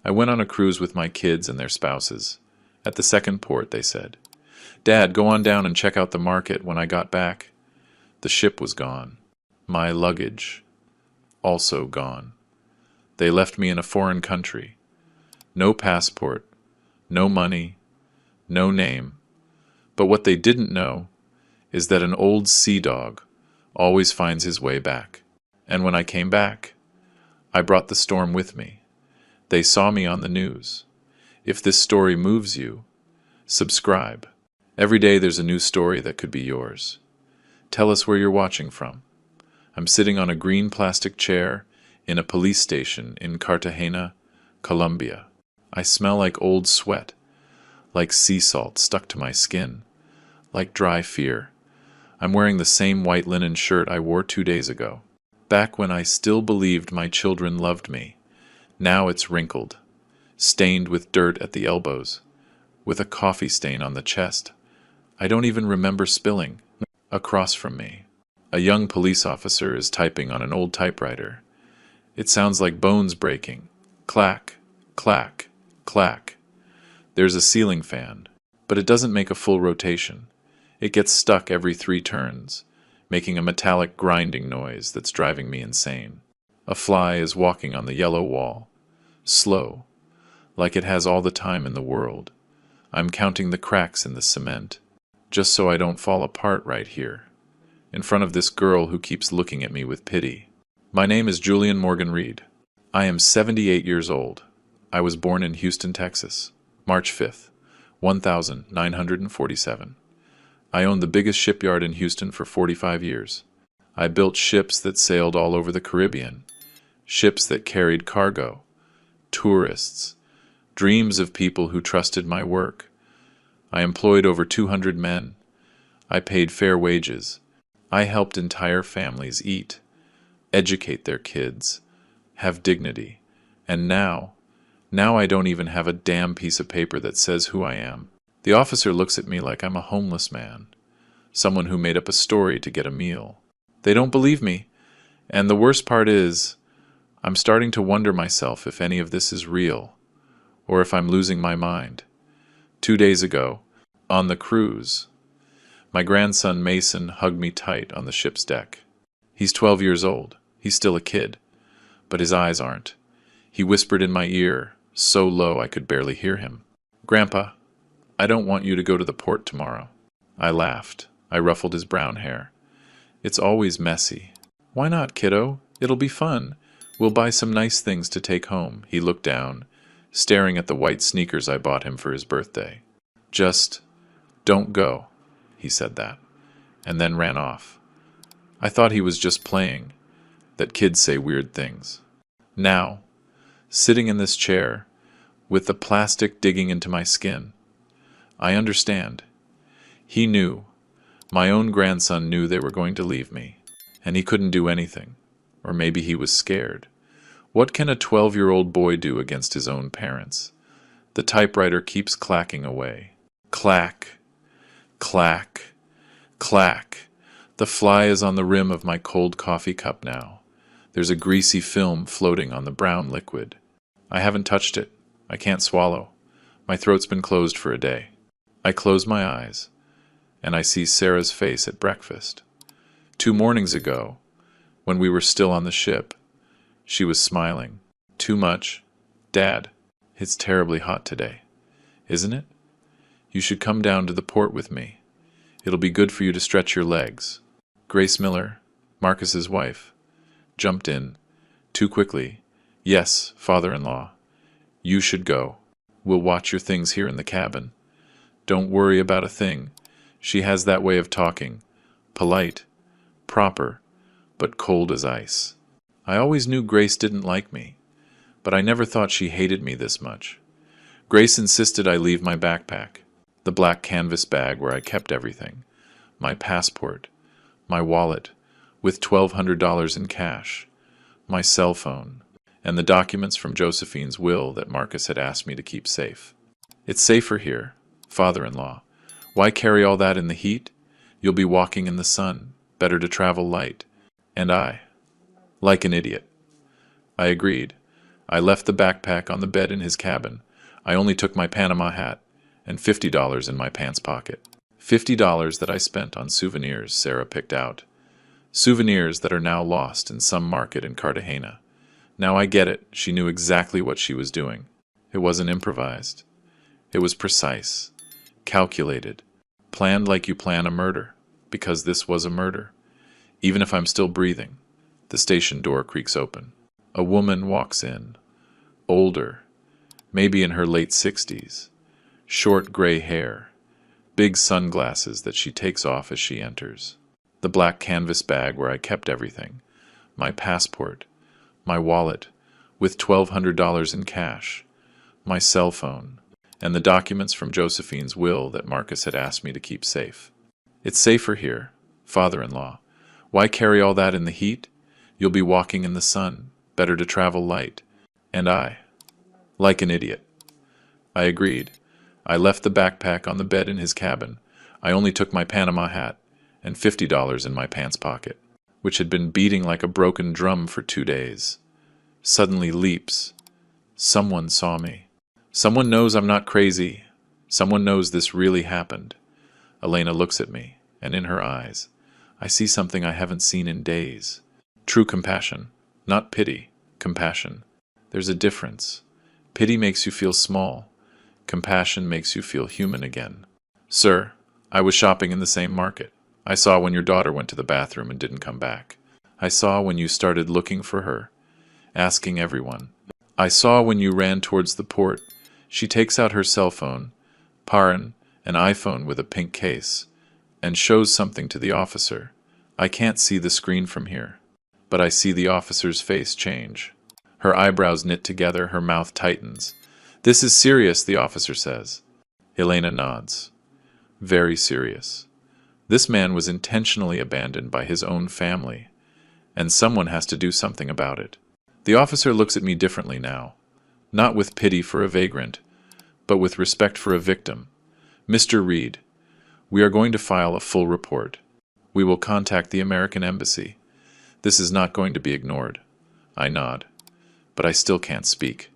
I went on a cruise with my kids and their spouses. At the second port, they said, "Dad, go on down and check out the market." When I got back, the ship was gone. My luggage, also gone. They left me in a foreign country. No passport, no money, no name. But what they didn't know is that an old sea dog always finds his way back. And when I came back, I brought the storm with me. They saw me on the news. If this story moves you, subscribe. Every day there's a new story that could be yours. Tell us where you're watching from. I'm sitting on a green plastic chair in a police station in Cartagena, Colombia. I smell like old sweat, like sea salt stuck to my skin, like dry fear. I'm wearing the same white linen shirt I wore 2 days ago, back when I still believed my children loved me. Now it's wrinkled, stained with dirt at the elbows, with a coffee stain on the chest. I don't even remember spilling. Across from me, a young police officer is typing on an old typewriter. It sounds like bones breaking. Clack, clack, clack. There's a ceiling fan, but it doesn't make a full rotation. It gets stuck every 3 turns, making a metallic grinding noise that's driving me insane. A fly is walking on the yellow wall, slow, like it has all the time in the world. I'm counting the cracks in the cement, just so I don't fall apart right here, in front of this girl who keeps looking at me with pity. My name is Julian Morgan Reed. I am 78 years old. I was born in Houston, Texas, March 5th, 1947. I owned the biggest shipyard in Houston for 45 years. I built ships that sailed all over the Caribbean, ships that carried cargo, tourists, dreams of people who trusted my work. I employed over 200 men. I paid fair wages. I helped entire families eat, educate their kids, have dignity. And now I don't even have a damn piece of paper that says who I am. The officer looks at me like I'm a homeless man, someone who made up a story to get a meal. They don't believe me, and the worst part is, I'm starting to wonder myself if any of this is real, or if I'm losing my mind. 2 days ago, on the cruise, my grandson Mason hugged me tight on the ship's deck. He's 12 years old. He's still a kid, but his eyes aren't. He whispered in my ear, so low I could barely hear him, "Grandpa, I don't want you to go to the port tomorrow." I laughed. I ruffled his brown hair. "It's always messy." "Why not, kiddo? It'll be fun. We'll buy some nice things to take home." He looked down, staring at the white sneakers I bought him for his birthday. "Just don't go," he said that, and then ran off. I thought he was just playing, that kids say weird things. Now, sitting in this chair, with the plastic digging into my skin, I understand. He knew, my own grandson knew they were going to leave me, and he couldn't do anything. Or maybe he was scared. What can a 12-year-old boy do against his own parents? The typewriter keeps clacking away. Clack, clack, clack. The fly is on the rim of my cold coffee cup now. There's a greasy film floating on the brown liquid. I haven't touched it. I can't swallow. My throat's been closed for a day. I close my eyes, and I see Sarah's face at breakfast. 2 mornings ago, when we were still on the ship, she was smiling. "Too much? Dad, it's terribly hot today, isn't it? You should come down to the port with me. It'll be good for you to stretch your legs." Grace Miller, Marcus's wife, jumped in, too quickly. "Yes, father-in-law. You should go. We'll watch your things here in the cabin. Don't worry about a thing." She has that way of talking, polite, proper, but cold as ice. I always knew Grace didn't like me, but I never thought she hated me this much. Grace insisted I leave my backpack, the black canvas bag where I kept everything, my passport, my wallet with $1,200 in cash, my cell phone, and the documents from Josephine's will that Marcus had asked me to keep safe. "It's safer here, father-in-law. Why carry all that in the heat? You'll be walking in the sun. Better to travel light." And I, like an idiot, I agreed. I left the backpack on the bed in his cabin. I only took my Panama hat and $50 in my pants pocket. $50 that I spent on souvenirs Sarah picked out. Souvenirs that are now lost in some market in Cartagena. Now I get it. She knew exactly what she was doing. It wasn't improvised. It was precise, calculated, planned like you plan a murder, because this was a murder. Even if I'm still breathing, the station door creaks open. A woman walks in, older, maybe in her late 60s, short gray hair, big sunglasses that she takes off as she enters, the black canvas bag where I kept everything, my passport, my wallet with $1,200 in cash, my cell phone, and the documents from Josephine's will that Marcus had asked me to keep safe. It's safer here, father-in-law. Why carry all that in the heat? You'll be walking in the sun. Better to travel light. And I, like an idiot. I agreed. I left the backpack on the bed in his cabin. I only took my Panama hat and $50 in my pants pocket, which had been beating like a broken drum for 2 days. Suddenly leaps. Someone saw me. Someone knows I'm not crazy. Someone knows this really happened. Elena looks at me, and in her eyes, I see something I haven't seen in days. True compassion. Not pity. Compassion. There's a difference. Pity makes you feel small. Compassion makes you feel human again. Sir, I was shopping in the same market. I saw when your daughter went to the bathroom and didn't come back. I saw when you started looking for her, asking everyone. I saw when you ran towards the port. She takes out her cell phone, Paran, an iPhone with a pink case, and shows something to the officer. I can't see the screen from here, but I see the officer's face change. Her eyebrows knit together, her mouth tightens. This is serious, the officer says. Elena nods. Very serious. This man was intentionally abandoned by his own family, and someone has to do something about it. The officer looks at me differently now, not with pity for a vagrant, but with respect for a victim. Mr. Reed, we are going to file a full report. We will contact the American Embassy. This is not going to be ignored. I nod, but I still can't speak.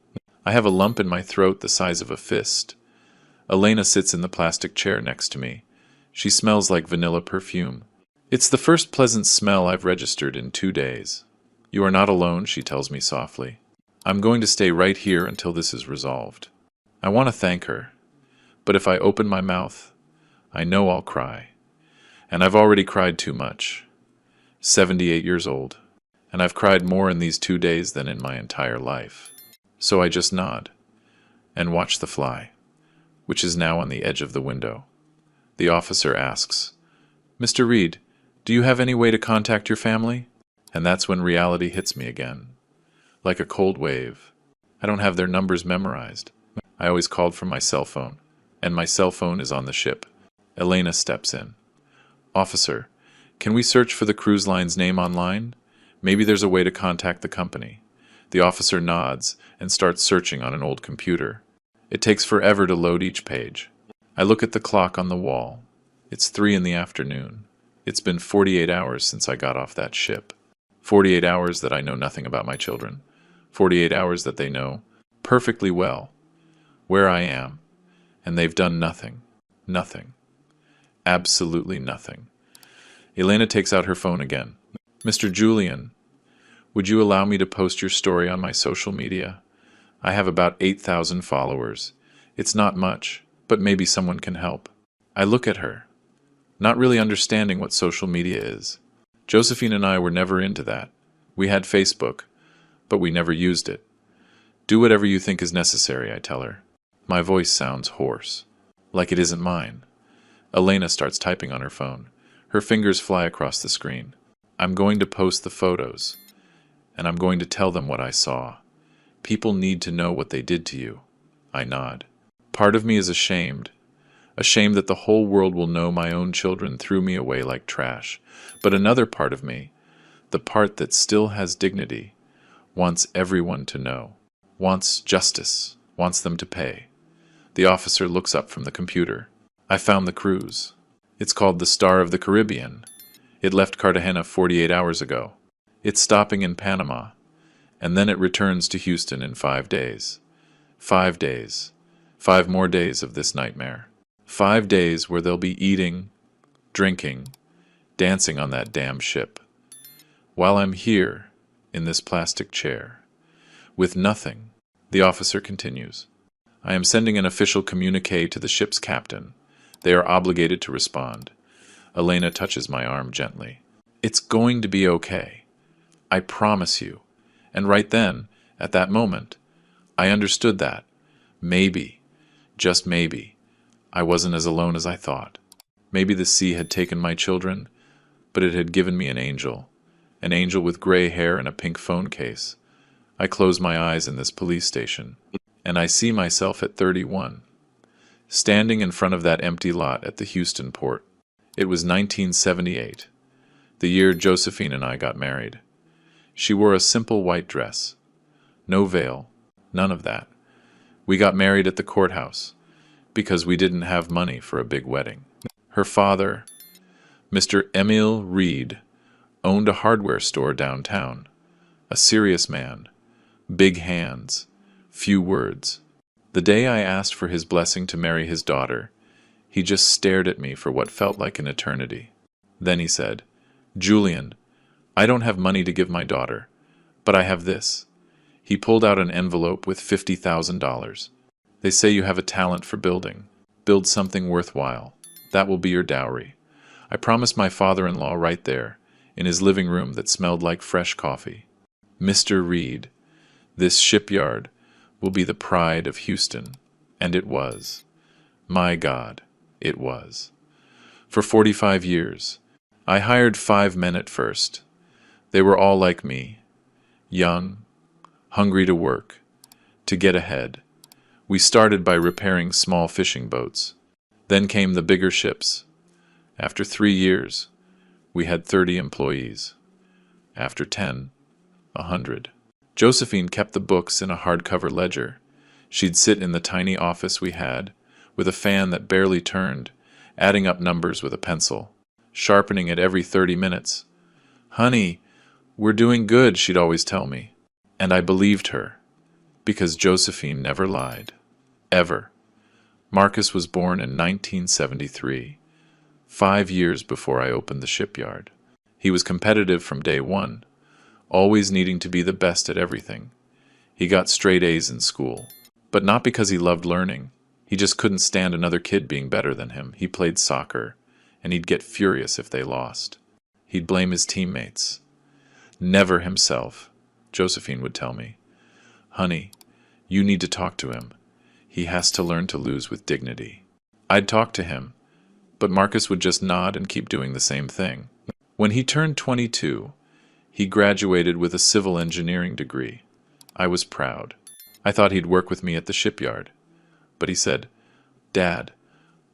I have a lump in my throat the size of a fist. Elena sits in the plastic chair next to me. She smells like vanilla perfume. It's the first pleasant smell I've registered in 2 days. You are not alone, she tells me softly. I'm going to stay right here until this is resolved. I want to thank her, but if I open my mouth, I know I'll cry. And I've already cried too much. 78 years old, and I've cried more in these 2 days than in my entire life. So I just nod and watch the fly, which is now on the edge of the window. The officer asks, Mr. Reed, do you have any way to contact your family? And that's when reality hits me again, like a cold wave. I don't have their numbers memorized. I always called from my cell phone, and my cell phone is on the ship. Elena steps in. Officer, can we search for the cruise line's name online? Maybe there's a way to contact the company. The officer nods and starts searching on an old computer. It takes forever to load each page. I look at the clock on the wall. It's 3 in the afternoon. It's been 48 hours since I got off that ship. 48 hours that I know nothing about my children. 48 hours that they know perfectly well where I am. And they've done nothing. Nothing. Absolutely nothing. Elena takes out her phone again. Mr. Julian, would you allow me to post your story on my social media? I have about 8,000 followers. It's not much, but maybe someone can help. I look at her, not really understanding what social media is. Josephine and I were never into that. We had Facebook, but we never used it. Do whatever you think is necessary, I tell her. My voice sounds hoarse, like it isn't mine. Elena starts typing on her phone. Her fingers fly across the screen. I'm going to post the photos, and I'm going to tell them what I saw. People need to know what they did to you. I nod. Part of me is ashamed that the whole world will know my own children threw me away like trash. But another part of me, the part that still has dignity, wants everyone to know, wants justice, wants them to pay. The officer looks up from the computer. I found the cruise. It's called the Star of the Caribbean. It left Cartagena 48 hours ago. It's stopping in Panama, And then it returns to Houston in 5 days. 5 days. 5 more days of this nightmare. 5 days where they'll be eating, drinking, dancing on that damn ship. While I'm here, in this plastic chair, with nothing, the officer continues. I am sending an official communique to the ship's captain. They are obligated to respond. Elena touches my arm gently. It's going to be okay. I promise you. And right then, at that moment, I understood that. Maybe, just maybe, I wasn't as alone as I thought. Maybe the sea had taken my children, but it had given me an angel with gray hair and a pink phone case. I close my eyes in this police station, and I see myself at 31, standing in front of that empty lot at the Houston port. It was 1978, the year Josephine and I got married. She wore a simple white dress. No veil, none of that. We got married at the courthouse, because we didn't have money for a big wedding. Her father, Mr. Emil Reed, owned a hardware store downtown. A serious man, big hands, few words. The day I asked for his blessing to marry his daughter, he just stared at me for what felt like an eternity. Then he said, "Julian, I don't have money to give my daughter, but I have this." He pulled out an envelope with $50,000. "They say you have a talent for building. Build something worthwhile. That will be your dowry." I promised my father-in-law right there, in his living room that smelled like fresh coffee. "Mr. Reed, this shipyard will be the pride of Houston." And it was. My God, it was. For 45 years, I hired 5 men at first. They were all like me, young, hungry to work, to get ahead. We started by repairing small fishing boats. Then came the bigger ships. After 3 years, we had 30 employees. After 10, 100. Josephine kept the books in a hardcover ledger. She'd sit in the tiny office we had, with a fan that barely turned, adding up numbers with a pencil, sharpening it every 30 minutes. "Honey, we're doing good," she'd always tell me. And I believed her, because Josephine never lied. Ever. Marcus was born in 1973, 5 years before I opened the shipyard. He was competitive from day one, always needing to be the best at everything. He got straight A's in school, but not because he loved learning. He just couldn't stand another kid being better than him. He played soccer, and he'd get furious if they lost. He'd blame his teammates. Never himself, Josephine would tell me. "Honey, you need to talk to him. He has to learn to lose with dignity." I'd talk to him, but Marcus would just nod and keep doing the same thing. When he turned 22, he graduated with a civil engineering degree. I was proud. I thought he'd work with me at the shipyard. But he said, "Dad,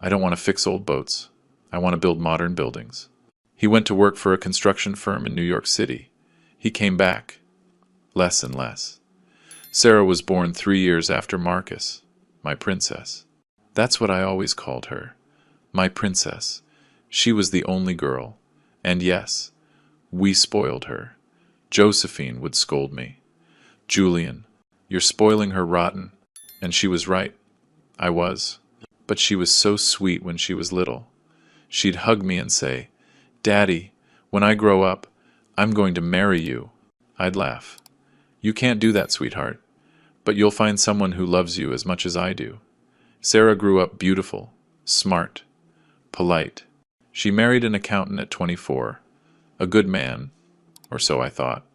I don't want to fix old boats. I want to build modern buildings." He went to work for a construction firm in New York City. He came back. Less and less. Sarah was born 3 years after Marcus, my princess. That's what I always called her. My princess. She was the only girl. And yes, we spoiled her. Josephine would scold me. "Julian, you're spoiling her rotten." And she was right. I was. But she was so sweet when she was little. She'd hug me and say, "Daddy, when I grow up, I'm going to marry you." I'd laugh. "You can't do that, sweetheart. But you'll find someone who loves you as much as I do." Sarah grew up beautiful, smart, polite. She married an accountant at 24. A good man, or so I thought.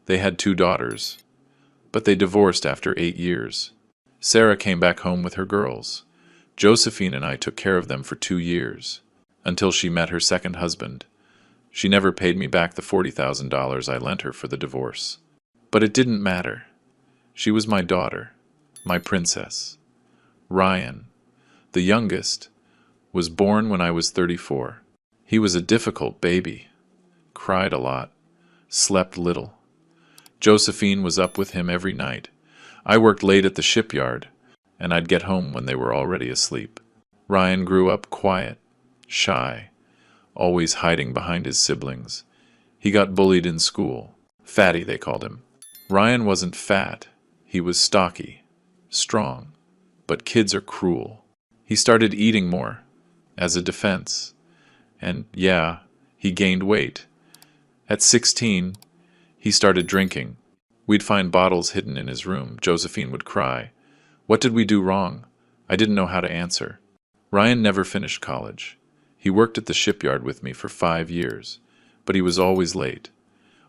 They had 2 daughters, but they divorced after 8 years. Sarah came back home with her girls. Josephine and I took care of them for 2 years, until she met her second husband. She never paid me back the $40,000 I lent her for the divorce. But it didn't matter. She was my daughter, my princess. Ryan, the youngest, was born when I was 34. He was a difficult baby, cried a lot, slept little. Josephine was up with him every night. I worked late at the shipyard, and I'd get home when they were already asleep. Ryan grew up quiet, shy, always hiding behind his siblings. He got bullied in school. Fatty, they called him. Ryan wasn't fat. He was stocky, strong. But kids are cruel. He started eating more, as a defense. And yeah, he gained weight. At 16, he started drinking. We'd find bottles hidden in his room. Josephine would cry. What did we do wrong? I didn't know how to answer. Ryan never finished college. He worked at the shipyard with me for 5 years, but he was always late,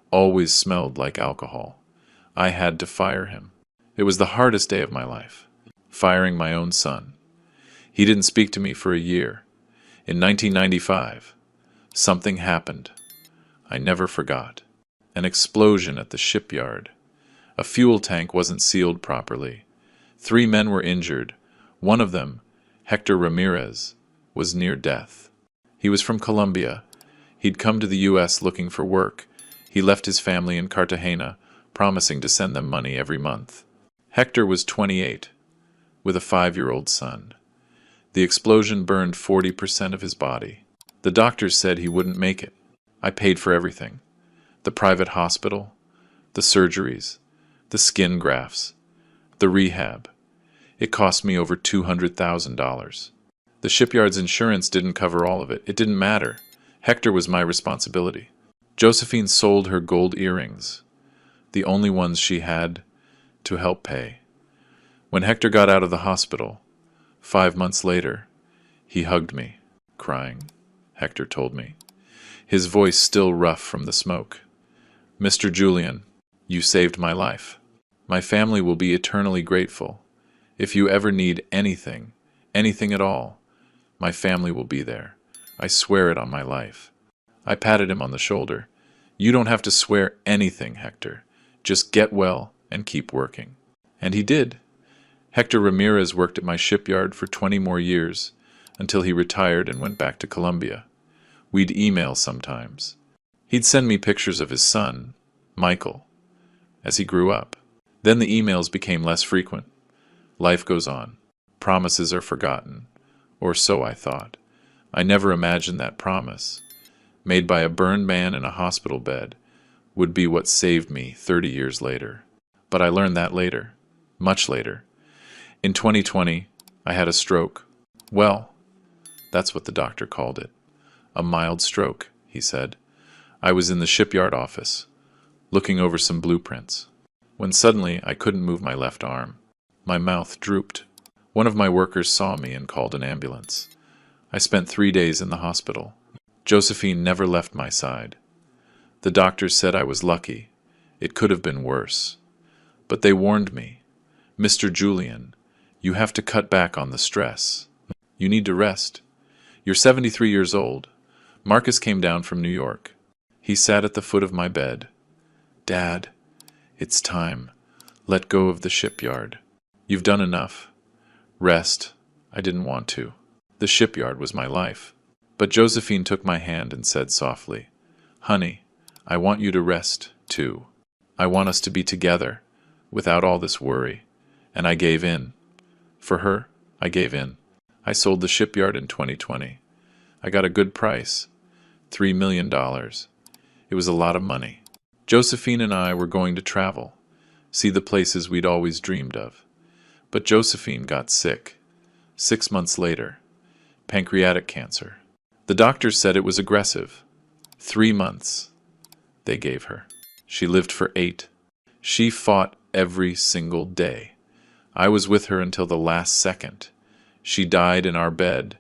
always smelled like alcohol. I had to fire him. It was the hardest day of my life, firing my own son. He didn't speak to me for a year. In 1995, something happened. I never forgot. An explosion at the shipyard. A fuel tank wasn't sealed properly. 3 men were injured. One of them, Hector Ramirez, was near death. He was from Colombia. He'd come to the U.S. looking for work. He left his family in Cartagena, promising to send them money every month. Hector was 28, with a 5-year-old son. The explosion burned 40% of his body. The doctors said he wouldn't make it. I paid for everything. The private hospital, the surgeries, the skin grafts, the rehab. It cost me over $200,000. The shipyard's insurance didn't cover all of it. It didn't matter. Hector was my responsibility. Josephine sold her gold earrings, the only ones she had, to help pay. When Hector got out of the hospital, 5 months later, he hugged me, crying, Hector told me, his voice still rough from the smoke. Mr. Julian, you saved my life. My family will be eternally grateful. If you ever need anything, anything at all, my family will be there. I swear it on my life. I patted him on the shoulder. You don't have to swear anything, Hector. Just get well and keep working. And he did. Hector Ramirez worked at my shipyard for 20 more years, until he retired and went back to Colombia. We'd email sometimes. He'd send me pictures of his son, Michael, as he grew up. Then the emails became less frequent. Life goes on. Promises are forgotten. Or so I thought. I never imagined that promise, made by a burned man in a hospital bed, would be what saved me 30 years later. But I learned that later, much later. In 2020, I had a stroke. Well, that's what the doctor called it. A mild stroke, he said. I was in the shipyard office, looking over some blueprints, when suddenly I couldn't move my left arm. My mouth drooped. One of my workers saw me and called an ambulance. I spent 3 days in the hospital. Josephine never left my side. The doctors said I was lucky. It could have been worse. But they warned me, Mr. Julian, you have to cut back on the stress. You need to rest. You're 73 years old. Marcus came down from New York. He sat at the foot of my bed. Dad, it's time. Let go of the shipyard. You've done enough. Rest. I didn't want to. The shipyard was my life. But Josephine took my hand and said softly, Honey, I want you to rest, too. I want us to be together, without all this worry. And I gave in. For her, I gave in. I sold the shipyard in 2020. I got a good price, $3 million. It was a lot of money. Josephine and I were going to travel, see the places we'd always dreamed of. But Josephine got sick. 6 months later, pancreatic cancer. The doctors said it was aggressive. 3 months they gave her. She lived for 8. She fought every single day. I was with her until the last second. She died in our bed,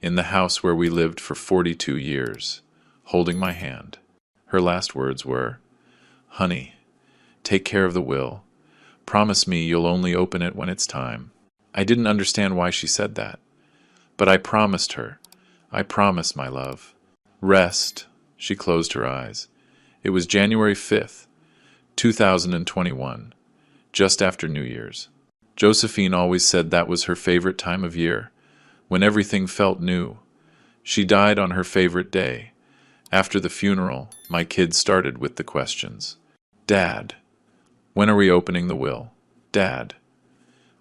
in the house where we lived for 42 years, holding my hand. Her last words were, Honey, take care of the will. Promise me you'll only open it when it's time. I didn't understand why she said that. But I promised her. I promise, my love. Rest. She closed her eyes. It was January 5th, 2021, just after New Year's. Josephine always said that was her favorite time of year, when everything felt new. She died on her favorite day. After the funeral, my kids started with the questions. Dad, when are we opening the will? Dad,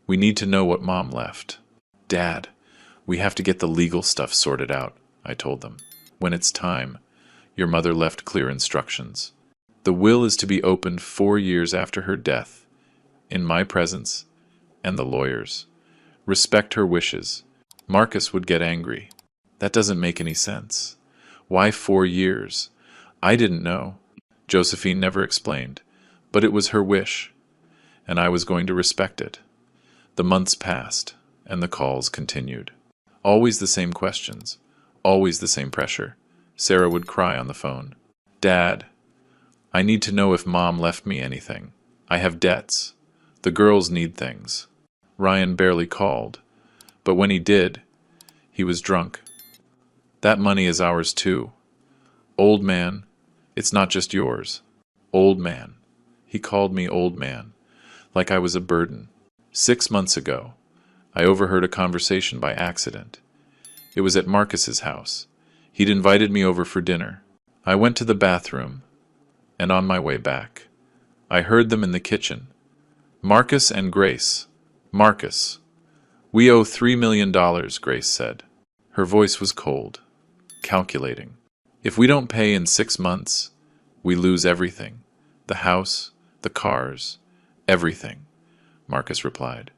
we need to know what Mom left. Dad, we have to get the legal stuff sorted out, I told them. When it's time, your mother left clear instructions. The will is to be opened 4 years after her death, in my presence and the lawyer's. Respect her wishes. Marcus would get angry. That doesn't make any sense. Why 4 years? I didn't know. Josephine never explained, but it was her wish, and I was going to respect it. The months passed, and the calls continued. Always the same questions, always the same pressure. Sarah would cry on the phone. Dad, I need to know if Mom left me anything. I have debts. The girls need things. Ryan barely called, but when he did, he was drunk. That money is ours too. Old man, it's not just yours. Old man. He called me old man, like I was a burden. 6 months ago, I overheard a conversation by accident. It was at Marcus's house. He'd invited me over for dinner. I went to the bathroom, and on my way back, I heard them in the kitchen. Marcus and Grace. Marcus. We owe $3 million, Grace said. Her voice was cold, calculating. If we don't pay in 6 months, we lose everything. The house, the cars, everything, Marcus replied.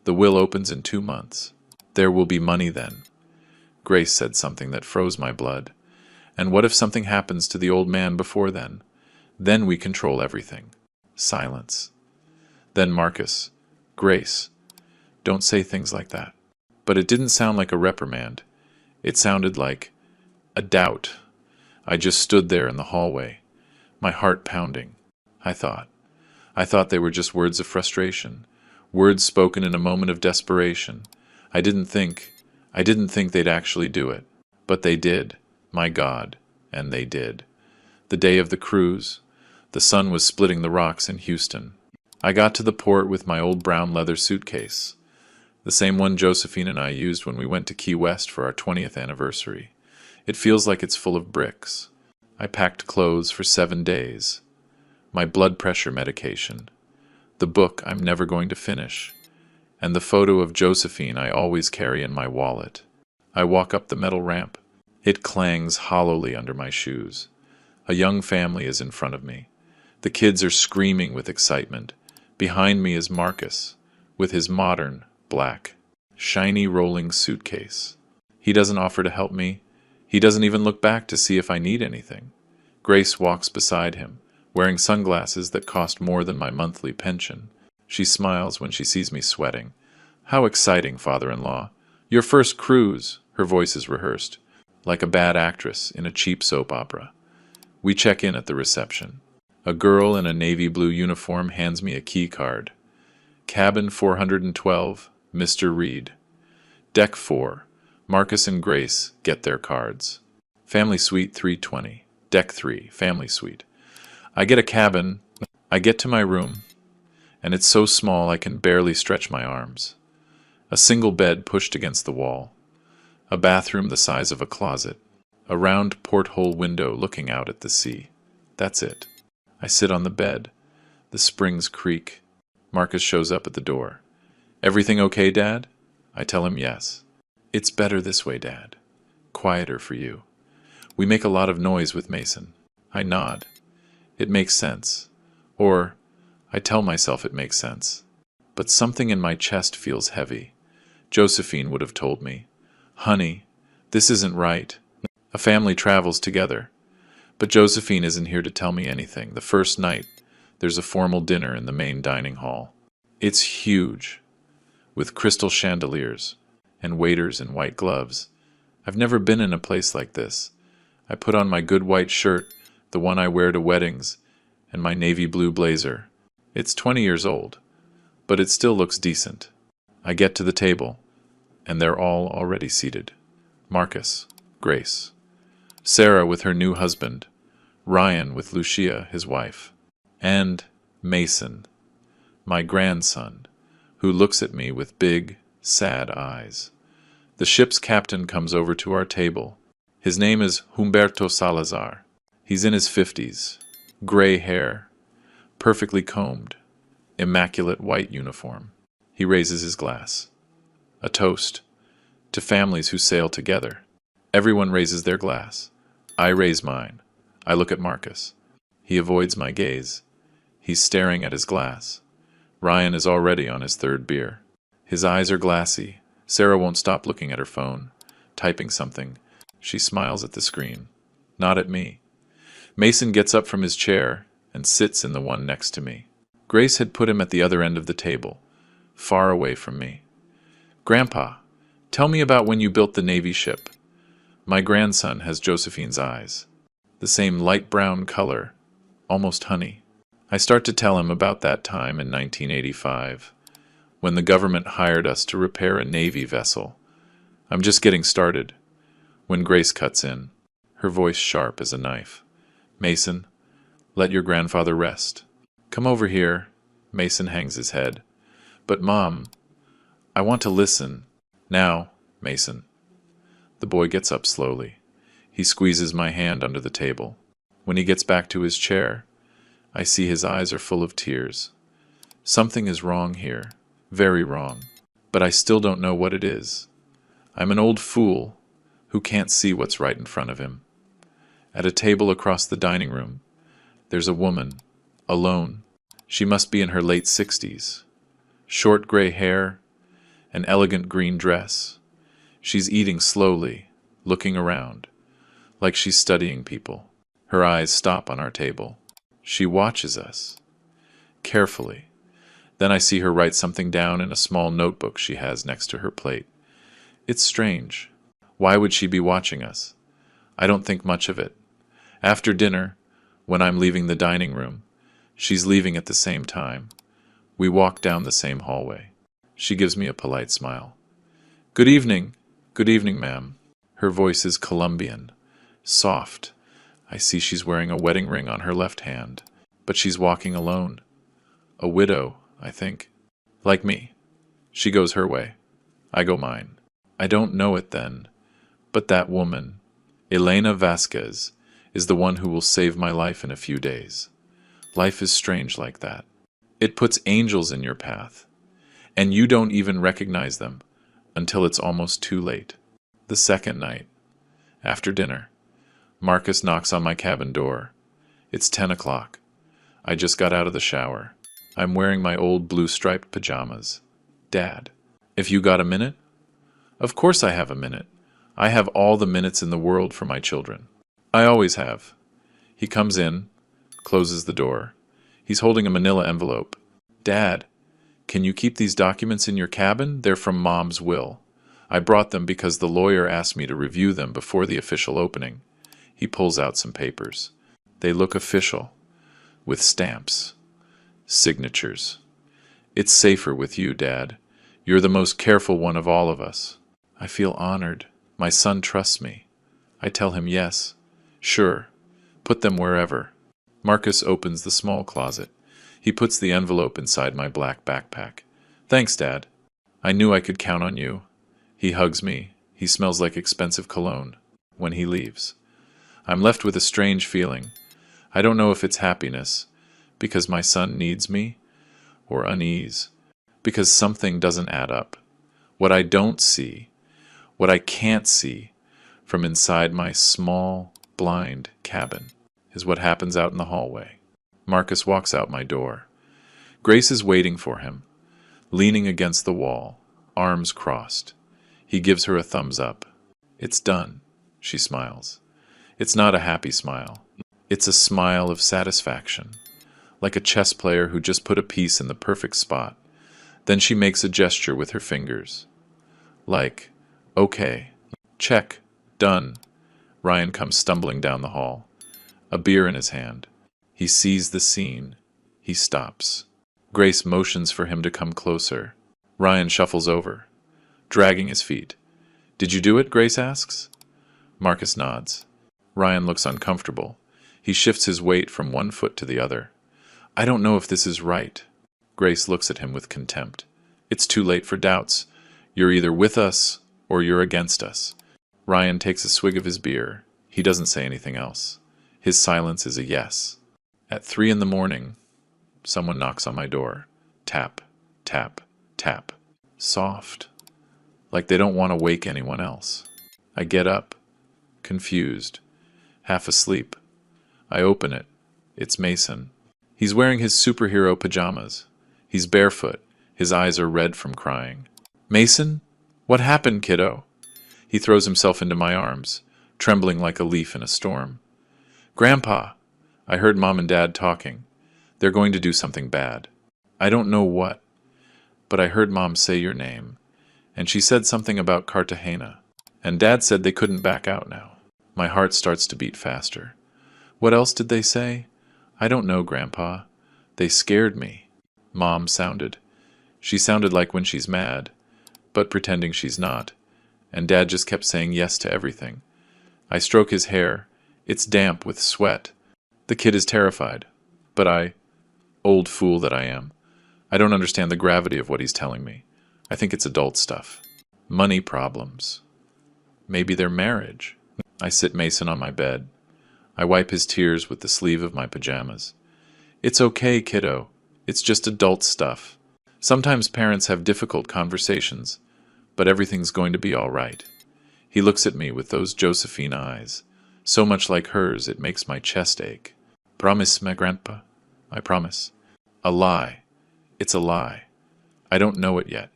The will opens in 2 months. There will be money then. Grace said something that froze my blood. And what if something happens to the old man before then? Then we control everything. Silence. Then Marcus. Grace. Don't say things like that. But it didn't sound like a reprimand. It sounded like a doubt. I just stood there in the hallway, my heart pounding. I thought they were just words of frustration, words spoken in a moment of desperation. I didn't think they'd actually do it. But they did, my God, and they did. The day of the cruise, the sun was splitting the rocks in Houston. I got to the port with my old brown leather suitcase, the same one Josephine and I used when we went to Key West for our 20th anniversary. It feels like it's full of bricks. I packed clothes for 7 days, my blood pressure medication, the book I'm never going to finish, and the photo of Josephine I always carry in my wallet. I walk up the metal ramp. It clangs hollowly under my shoes. A young family is in front of me. The kids are screaming with excitement. Behind me is Marcus, with his modern, black, shiny rolling suitcase. He doesn't offer to help me. He doesn't even look back to see if I need anything. Grace walks beside him, wearing sunglasses that cost more than my monthly pension. She smiles when she sees me sweating. How exciting, father-in-law. Your first cruise, her voice is rehearsed, like a bad actress in a cheap soap opera. We check in at the reception. A girl in a navy blue uniform hands me a key card. Cabin 412, Mr. Reed. Deck 4, Marcus and Grace get their cards. Family Suite 320, Deck 3, Family Suite. I get a cabin. I get to my room, and it's so small I can barely stretch my arms. A single bed pushed against the wall. A bathroom the size of a closet. A round porthole window looking out at the sea. That's it. I sit on the bed. The springs creak. Marcus shows up at the door. Everything okay, Dad? I tell him yes. It's better this way, Dad. Quieter for you. We make a lot of noise with Mason. I nod. It makes sense. Or, I tell myself it makes sense. But something in my chest feels heavy. Josephine would have told me, Honey, this isn't right. A family travels together. But Josephine isn't here to tell me anything. The first night, there's a formal dinner in the main dining hall. It's huge, with crystal chandeliers and waiters in white gloves. I've never been in a place like this. I put on my good white shirt, the one I wear to weddings, and my navy blue blazer. It's 20 years old, but it still looks decent. I get to the table, and they're all already seated. Marcus, Grace, Sarah with her new husband, Ryan with Lucia, his wife, and Mason, my grandson, who looks at me with big, sad eyes. The ship's captain comes over to our table. His name is Humberto Salazar. He's in his 50s, gray hair, perfectly combed, immaculate white uniform. He raises his glass. A toast to families who sail together. Everyone raises their glass. I raise mine. I look at Marcus. He avoids my gaze. He's staring at his glass. Ryan is already on his third beer. His eyes are glassy. Sarah won't stop looking at her phone, typing something. She smiles at the screen. Not at me. Mason gets up from his chair and sits in the one next to me. Grace had put him at the other end of the table, far away from me. Grandpa, tell me about when you built the Navy ship. My grandson has Josephine's eyes. The same light brown color, almost honey. I start to tell him about that time in 1985, when the government hired us to repair a Navy vessel. I'm just getting started, when Grace cuts in, her voice sharp as a knife. Mason, let your grandfather rest. Come over here. Mason hangs his head. But Mom, I want to listen. Now, Mason. The boy gets up slowly. He squeezes my hand under the table. When he gets back to his chair, I see his eyes are full of tears. Something is wrong here, very wrong, but I still don't know what it is. I'm an old fool who can't see what's right in front of him. At a table across the dining room, there's a woman, alone. She must be in her late 60s. Short gray hair, an elegant green dress. She's eating slowly, looking around, like she's studying people. Her eyes stop on our table. She watches us, carefully. Then I see her write something down in a small notebook she has next to her plate. It's strange. Why would she be watching us? I don't think much of it. After dinner, when I'm leaving the dining room, she's leaving at the same time. We walk down the same hallway. She gives me a polite smile. Good evening, ma'am. Her voice is Colombian, soft. I see she's wearing a wedding ring on her left hand, but she's walking alone. A widow, I think. Like me. She goes her way. I go mine. I don't know it then, but that woman, Elena Vasquez, is the one who will save my life in a few days. Life is strange like that. It puts angels in your path, and you don't even recognize them until it's almost too late. The second night, after dinner, Marcus knocks on my cabin door. It's 10 o'clock. I just got out of the shower. I'm wearing my old blue-striped pajamas. Dad, if you got a minute? Of course I have a minute. I have all the minutes in the world for my children. I always have. He comes in, closes the door. He's holding a manila envelope. Dad, can you keep these documents in your cabin? They're from Mom's will. I brought them because the lawyer asked me to review them before the official opening. He pulls out some papers. They look official, with stamps, signatures. It's safer with you, Dad. You're the most careful one of all of us. I feel honored. My son trusts me. I tell him yes. Sure. Put them wherever. Marcus opens the small closet. He puts the envelope inside my black backpack. Thanks, Dad. I knew I could count on you. He hugs me. He smells like expensive cologne when he leaves. I'm left with a strange feeling. I don't know if it's happiness, because my son needs me, or unease, because something doesn't add up. What I don't see, what I can't see from inside my small, blind cabin is what happens out in the hallway. Marcus walks out my door. Grace is waiting for him, leaning against the wall, arms crossed. He gives her a thumbs up. It's done, she smiles. It's not a happy smile. It's a smile of satisfaction, like a chess player who just put a piece in the perfect spot. Then she makes a gesture with her fingers. Like, okay, check, done. Ryan comes stumbling down the hall, a beer in his hand. He sees the scene. He stops. Grace motions for him to come closer. Ryan shuffles over, dragging his feet. Did you do it? Grace asks. Marcus nods. Ryan looks uncomfortable. He shifts his weight from one foot to the other. I don't know if this is right. Grace looks at him with contempt. It's too late for doubts. You're either with us or you're against us. Ryan takes a swig of his beer. He doesn't say anything else. His silence is a yes. At 3 a.m, someone knocks on my door. Tap, tap, tap. Soft. Like they don't want to wake anyone else. I get up, confused, half asleep. I open it. It's Mason. He's wearing his superhero pajamas. He's barefoot. His eyes are red from crying. Mason? What happened, kiddo? He throws himself into my arms, trembling like a leaf in a storm. Grandpa! I heard Mom and Dad talking. They're going to do something bad. I don't know what, but I heard Mom say your name, and she said something about Cartagena, and Dad said they couldn't back out now. My heart starts to beat faster. What else did they say? I don't know, Grandpa. They scared me. Mom sounded. She sounded like when she's mad, but pretending she's not, and Dad just kept saying yes to everything. I stroke his hair. It's damp with sweat. The kid is terrified, but old fool that I am, I don't understand the gravity of what he's telling me. I think it's adult stuff. Money problems. Maybe their marriage. I sit Mason on my bed. I wipe his tears with the sleeve of my pajamas. It's okay, kiddo. It's just adult stuff. Sometimes parents have difficult conversations, but everything's going to be all right. He looks at me with those Josephine eyes, so much like hers it makes my chest ache. Promise, my grandpa. I promise. A lie. It's a lie. I don't know it yet,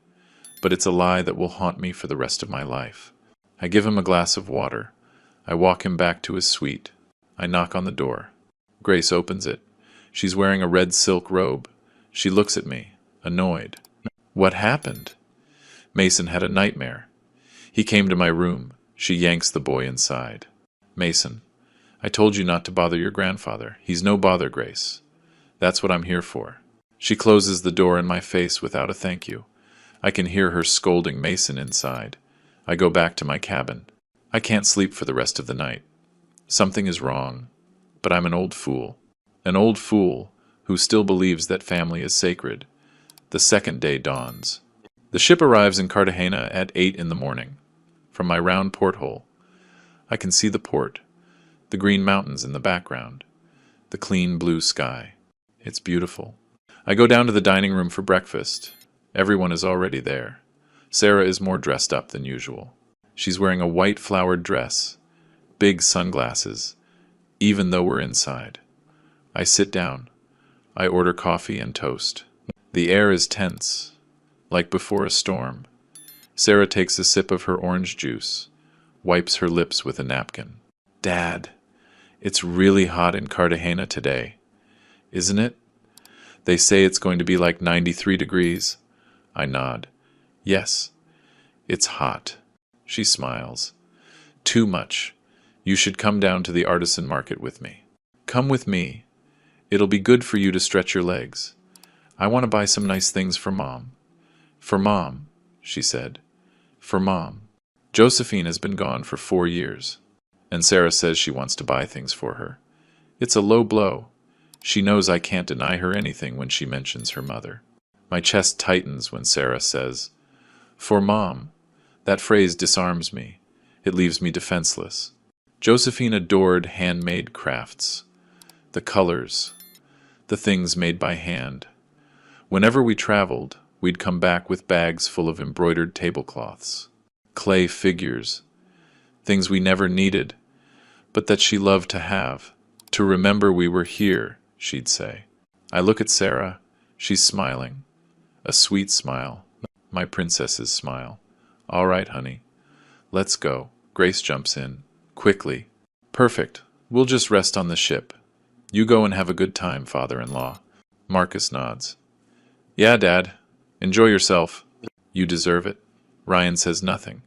but it's a lie that will haunt me for the rest of my life. I give him a glass of water. I walk him back to his suite. I knock on the door. Grace opens it. She's wearing a red silk robe. She looks at me, annoyed. What happened? Mason had a nightmare. He came to my room. She yanks the boy inside. Mason, I told you not to bother your grandfather. He's no bother, Grace. That's what I'm here for. She closes the door in my face without a thank you. I can hear her scolding Mason inside. I go back to my cabin. I can't sleep for the rest of the night. Something is wrong, but I'm an old fool. An old fool who still believes that family is sacred. The second day dawns. The ship arrives in Cartagena at 8 in the morning. From my round porthole, I can see the port, the green mountains in the background, the clean blue sky. It's beautiful. I go down to the dining room for breakfast. Everyone is already there. Sarah is more dressed up than usual. She's wearing a white flowered dress, big sunglasses, even though we're inside. I sit down. I order coffee and toast. The air is tense, like before a storm. Sarah takes a sip of her orange juice, wipes her lips with a napkin. Dad, it's really hot in Cartagena today, isn't it? They say it's going to be like 93 degrees. I nod. Yes, it's hot. She smiles. Too much. You should come down to the artisan market with me. Come with me. It'll be good for you to stretch your legs. I want to buy some nice things for Mom. For Mom, she said. For Mom. Josephine has been gone for 4 years, and Sarah says she wants to buy things for her. It's a low blow. She knows I can't deny her anything when she mentions her mother. My chest tightens when Sarah says, For Mom. That phrase disarms me. It leaves me defenseless. Josephine adored handmade crafts. The colors. The things made by hand. Whenever we traveled, we'd come back with bags full of embroidered tablecloths, clay figures, things we never needed, but that she loved to have. To remember we were here, she'd say. I look at Sarah. She's smiling. A sweet smile. My princess's smile. All right, honey. Let's go. Grace jumps in. Quickly. Perfect. We'll just rest on the ship. You go and have a good time, father-in-law. Marcus nods. Yeah, Dad. Enjoy yourself. You deserve it. Ryan says nothing.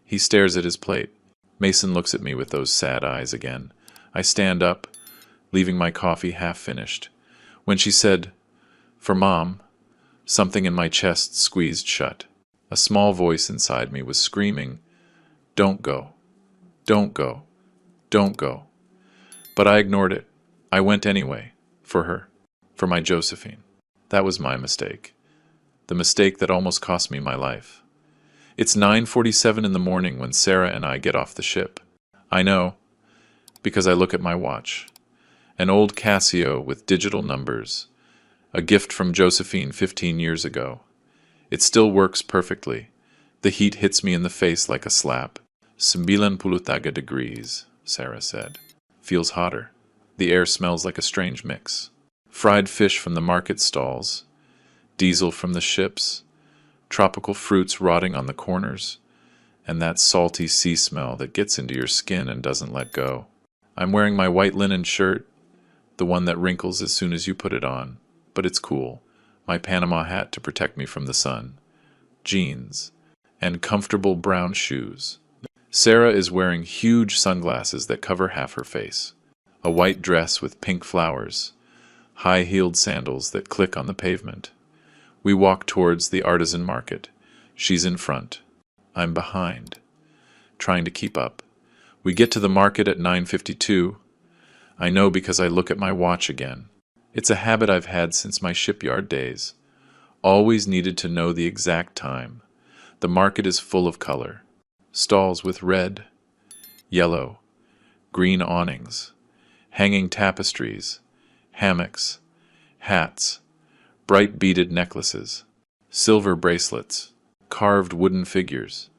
He stares at his plate. Mason looks at me with those sad eyes again. I stand up, leaving my coffee half finished. When she said, For Mom, something in my chest squeezed shut. A small voice inside me was screaming, Don't go. Don't go. Don't go. But I ignored it. I went anyway. For her. For my Josephine. That was my mistake. The mistake that almost cost me my life. It's 9:47 in the morning when Sarah and I get off the ship. I know, because I look at my watch. An old Casio with digital numbers. A gift from Josephine 15 years ago. It still works perfectly. The heat hits me in the face like a slap. 90 degrees, Sarah said. Feels hotter. The air smells like a strange mix. Fried fish from the market stalls, diesel from the ships, tropical fruits rotting on the corners, and that salty sea smell that gets into your skin and doesn't let go. I'm wearing my white linen shirt, the one that wrinkles as soon as you put it on, but it's cool. My Panama hat to protect me from the sun, jeans, and comfortable brown shoes. Sarah is wearing huge sunglasses that cover half her face, a white dress with pink flowers, high-heeled sandals that click on the pavement. We walk towards the artisan market. She's in front. I'm behind, trying to keep up. We get to the market at 9:52. I know because I look at my watch again. It's a habit I've had since my shipyard days. Always needed to know the exact time. The market is full of color. Stalls with red, yellow, green awnings, hanging tapestries, hammocks, hats, bright beaded necklaces, silver bracelets, carved wooden figures.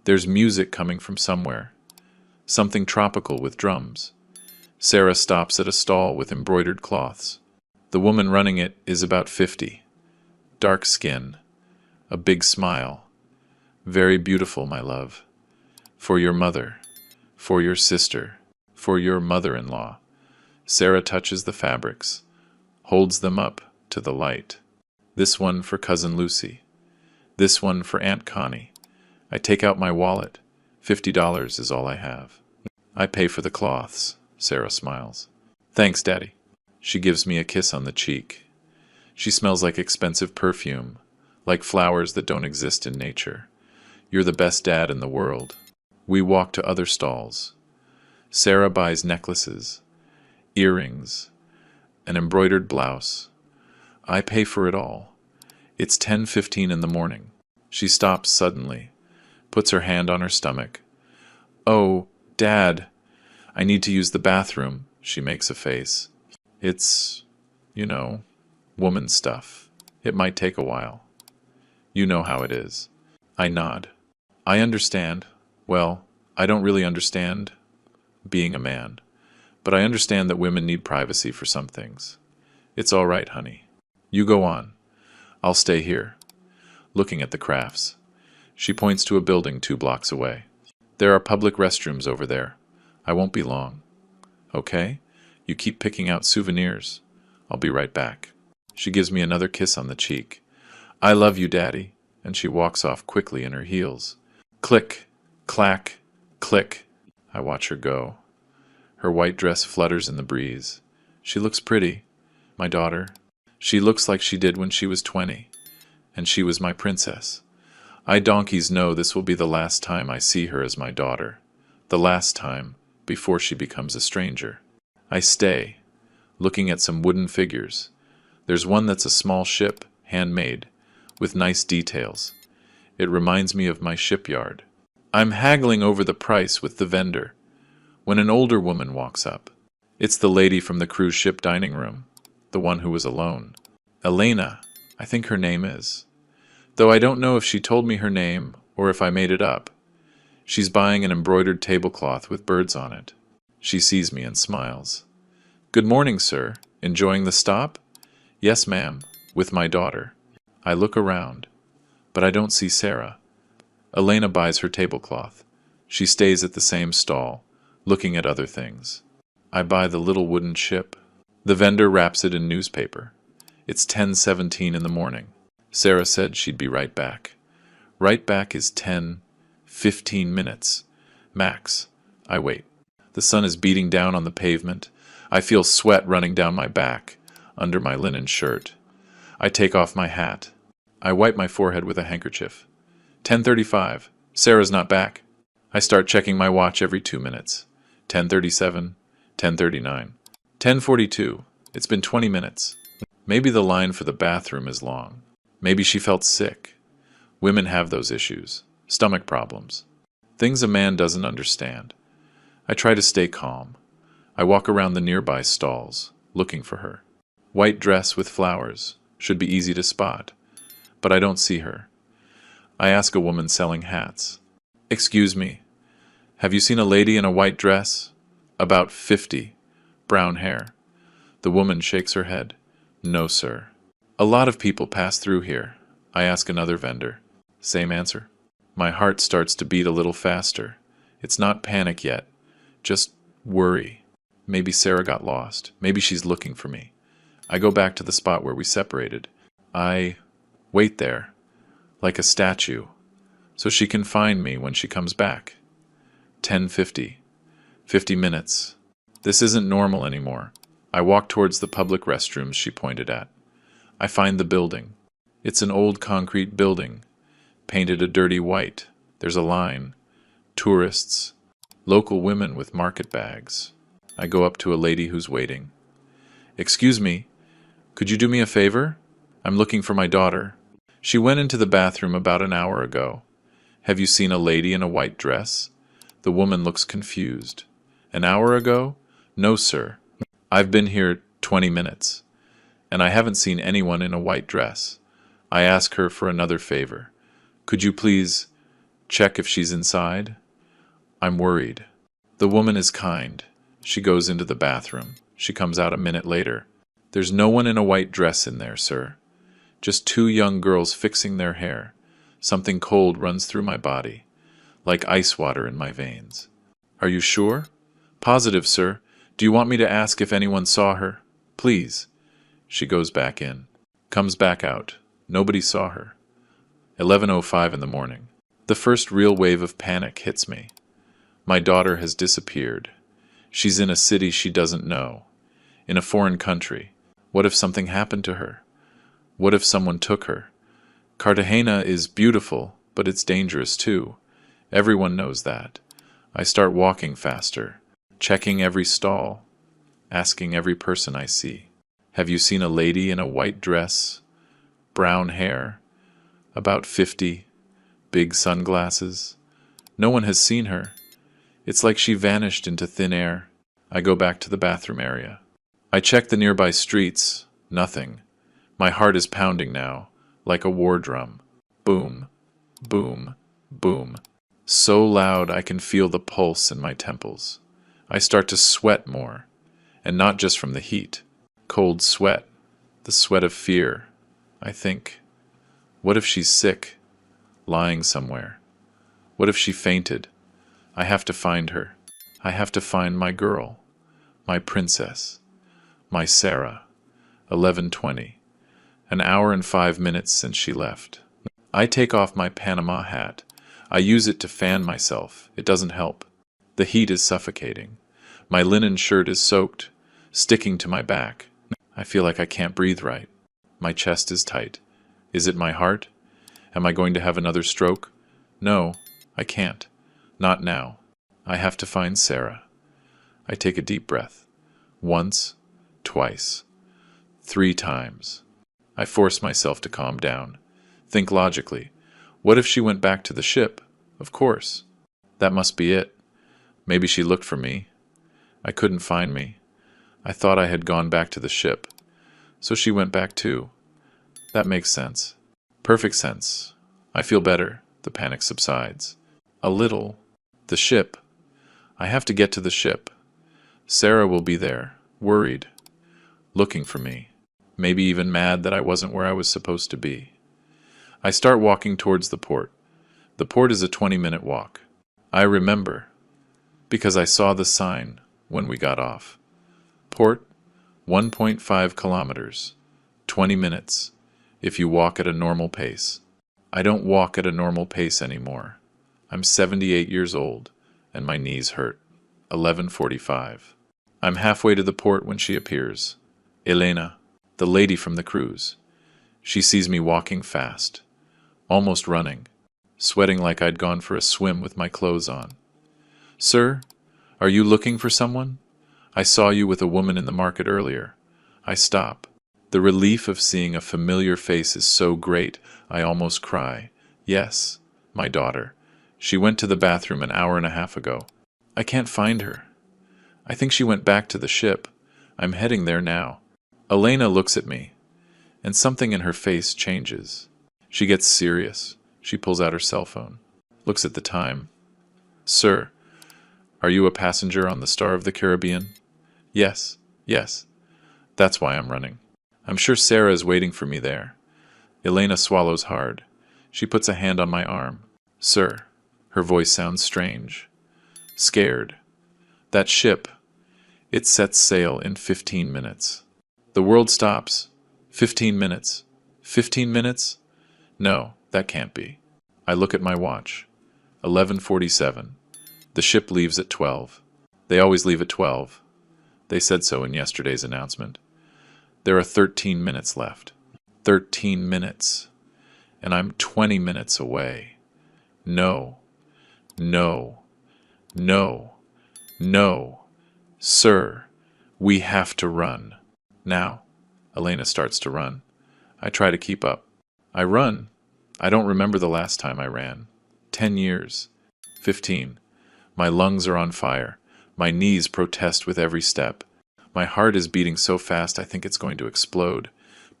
There's music coming from somewhere, something tropical with drums. Sarah stops at a stall with embroidered cloths. The woman running it is about 50. Dark skin, a big smile. Very beautiful, my love. For your mother, for your sister, for your mother-in-law. Sarah touches the fabrics, holds them up to the light. This one for Cousin Lucy. This one for Aunt Connie. I take out my wallet. $50 is all I have. I pay for the cloths. Sarah smiles. Thanks, Daddy. She gives me a kiss on the cheek. She smells like expensive perfume, like flowers that don't exist in nature. You're the best dad in the world. We walk to other stalls. Sarah buys necklaces, earrings, an embroidered blouse. I pay for it all. It's 10:15 in the morning. She stops suddenly, puts her hand on her stomach. Oh, Dad, I need to use the bathroom. She makes a face. It's, woman stuff. It might take a while. You know how it is. I nod. I understand. Well, I don't really understand being a man, but I understand that women need privacy for some things. It's all right, honey. You go on. I'll stay here, looking at the crafts. She points to a building 2 blocks away. There are public restrooms over there. I won't be long. Okay? You keep picking out souvenirs. I'll be right back. She gives me another kiss on the cheek. I love you, Daddy. And she walks off quickly in her heels. Click, clack, click. I watch her go. Her white dress flutters in the breeze. She looks pretty. My daughter. She looks like she did when she was 20. And she was my princess. I donkeys know this will be the last time I see her as my daughter. The last time, before she becomes a stranger. I stay, looking at some wooden figures. There's one that's a small ship, handmade, with nice details. It reminds me of my shipyard. I'm haggling over the price with the vendor, when an older woman walks up. It's the lady from the cruise ship dining room, the one who was alone. Elena, I think her name is. Though I don't know if she told me her name or if I made it up. She's buying an embroidered tablecloth with birds on it. She sees me and smiles. Good morning, sir. Enjoying the stop? Yes, ma'am, with my daughter. I look around, but I don't see Sarah. Elena buys her tablecloth. She stays at the same stall, looking at other things. I buy the little wooden ship. The vendor wraps it in newspaper. It's 10:17 in the morning. Sarah said she'd be right back. Right back is 10-15 minutes. Max. I wait. The sun is beating down on the pavement. I feel sweat running down my back, under my linen shirt. I take off my hat. I wipe my forehead with a handkerchief. 10:35. Sarah's not back. I start checking my watch every 2 minutes. 10:37. 10:39. 10:42. It's been 20 minutes. Maybe the line for the bathroom is long. Maybe she felt sick. Women have those issues. Stomach problems. Things a man doesn't understand. I try to stay calm. I walk around the nearby stalls, looking for her. White dress with flowers. Should be easy to spot. But I don't see her. I ask a woman selling hats. Excuse me. Have you seen a lady in a white dress? About 50. brown hair. The woman shakes her head. No, sir. A lot of people pass through here. I ask another vendor. Same answer. My heart starts to beat a little faster. It's not panic yet, just worry. Maybe Sarah got lost. Maybe she's looking for me. I go back to the spot where we separated. I wait there, like a statue, so she can find me when she comes back. 10:50. 50 minutes. This isn't normal anymore. I walk towards the public restrooms she pointed at. I find the building. It's an old concrete building, painted a dirty white. There's a line. Tourists. Local women with market bags. I go up to a lady who's waiting. Excuse me, could you do me a favor? I'm looking for my daughter. She went into the bathroom about an hour ago. Have you seen a lady in a white dress? The woman looks confused. An hour ago? No, sir. I've been here 20 minutes, and I haven't seen anyone in a white dress. I ask her for another favor. Could you please check if she's inside? I'm worried. The woman is kind. She goes into the bathroom. She comes out a minute later. There's no one in a white dress in there, sir. Just two young girls fixing their hair. Something cold runs through my body, like ice water in my veins. Are you sure? Positive, sir. Do you want me to ask if anyone saw her? Please. She goes back in. Comes back out. Nobody saw her. 11:05 in the morning. The first real wave of panic hits me. My daughter has disappeared. She's in a city she doesn't know. In a foreign country. What if something happened to her? What if someone took her? Cartagena is beautiful, but it's dangerous too. Everyone knows that. I start walking faster, checking every stall, asking every person I see. Have you seen a lady in a white dress, brown hair, about 50, big sunglasses? No one has seen her. It's like she vanished into thin air. I go back to the bathroom area. I check the nearby streets. Nothing. My heart is pounding now, like a war drum. Boom, boom, boom. So loud I can feel the pulse in my temples. I start to sweat more, and not just from the heat. Cold sweat, the sweat of fear. I think, what if she's sick, lying somewhere? What if she fainted? I have to find her. I have to find my girl, my princess, my Sarah. 11:20. An hour and 5 minutes since she left. I take off my Panama hat. I use it to fan myself. It doesn't help. The heat is suffocating. My linen shirt is soaked, sticking to my back. I feel like I can't breathe right. My chest is tight. Is it my heart? Am I going to have another stroke? No, I can't. Not now. I have to find Sarah. I take a deep breath. Once, twice, 3 times. I force myself to calm down. Think logically. What if she went back to the ship? Of course. That must be it. Maybe she looked for me. I couldn't find me. I thought I had gone back to the ship. So she went back too. That makes sense. Perfect sense. I feel better. The panic subsides. A little. The ship. I have to get to the ship. Sarah will be there, worried, looking for me. Maybe even mad that I wasn't where I was supposed to be. I start walking towards the port. The port is a 20-minute walk. I remember, because I saw the sign when we got off. Port, 1.5 kilometers, 20 minutes, if you walk at a normal pace. I don't walk at a normal pace anymore. I'm 78 years old, and my knees hurt. 11:45. I'm halfway to the port when she appears. Elena, the lady from the cruise. She sees me walking fast, almost running, sweating like I'd gone for a swim with my clothes on. Sir, are you looking for someone? I saw you with a woman in the market earlier. I stop. The relief of seeing a familiar face is so great, I almost cry. Yes, my daughter. She went to the bathroom an hour and a half ago. I can't find her. I think she went back to the ship. I'm heading there now. Elena looks at me, and something in her face changes. She gets serious. She pulls out her cell phone, looks at the time. Sir, are you a passenger on the Star of the Caribbean? Yes, yes, that's why I'm running. I'm sure Sarah is waiting for me there. Elena swallows hard. She puts a hand on my arm. Sir, her voice sounds strange. Scared. That ship, it sets sail in 15 minutes. The world stops. 15 minutes. 15 minutes? No, that can't be. I look at my watch. 11:47. The ship leaves at 12. They always leave at 12. They said so in yesterday's announcement. There are 13 minutes left. 13 minutes. And I'm 20 minutes away. No. No. No. No. Sir, we have to run. Now. Elena starts to run. I try to keep up. I run. I don't remember the last time I ran. 10 years. 15. My lungs are on fire. My knees protest with every step. My heart is beating so fast I think it's going to explode.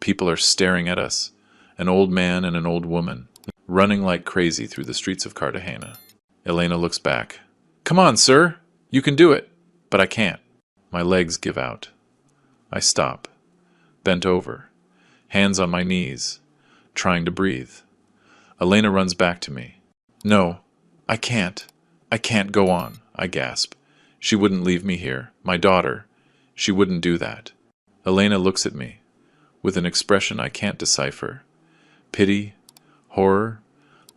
People are staring at us. An old man and an old woman, running like crazy through the streets of Cartagena. Elena looks back. Come on, sir! You can do it! But I can't. My legs give out. I stop. Bent over. Hands on my knees. Trying to breathe. Elena runs back to me. No, I can't. I can't go on, I gasp. She wouldn't leave me here. My daughter. She wouldn't do that. Elena looks at me, with an expression I can't decipher. Pity, horror,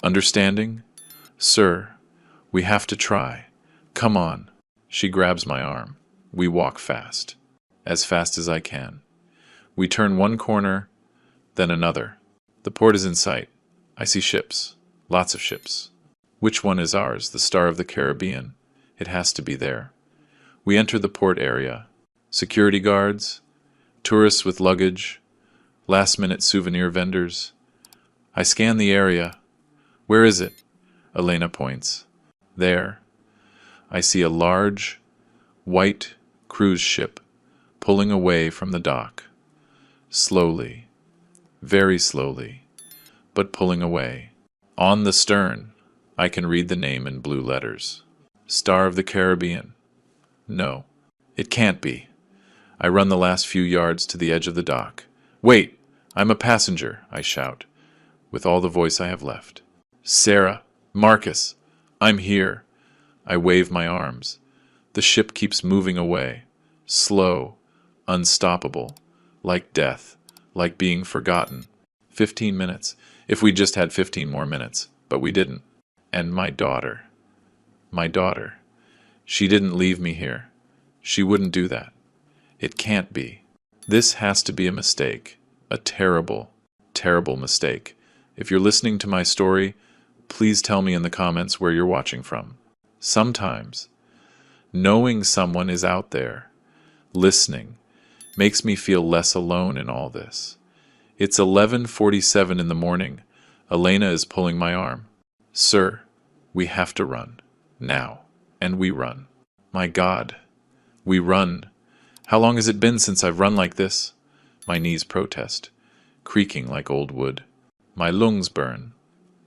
understanding. Sir, we have to try. Come on. She grabs my arm. We walk fast as I can. We turn one corner, then another. The port is in sight. I see ships, lots of ships. Which one is ours, the Star of the Caribbean? It has to be there. We enter the port area. Security guards, tourists with luggage, last-minute souvenir vendors. I scan the area. Where is it? Elena points. There. I see a large, white cruise ship pulling away from the dock. Slowly, very slowly, but pulling away. On the stern, I can read the name in blue letters. Star of the Caribbean. No, it can't be. I run the last few yards to the edge of the dock. Wait, I'm a passenger, I shout, with all the voice I have left. Sarah, Marcus, I'm here. I wave my arms. The ship keeps moving away, slow, unstoppable, like death, like being forgotten. 15 minutes. If we just had 15 more minutes, but we didn't. And my daughter. My daughter. She didn't leave me here. She wouldn't do that. It can't be. This has to be a mistake. A terrible, terrible mistake. If you're listening to my story, please tell me in the comments where you're watching from. Sometimes, knowing someone is out there, listening, makes me feel less alone in all this. It's 11:47 in the morning. Elena is pulling my arm. Sir, we have to run. Now. And we run. My God. We run. How long has it been since I've run like this? My knees protest, creaking like old wood. My lungs burn,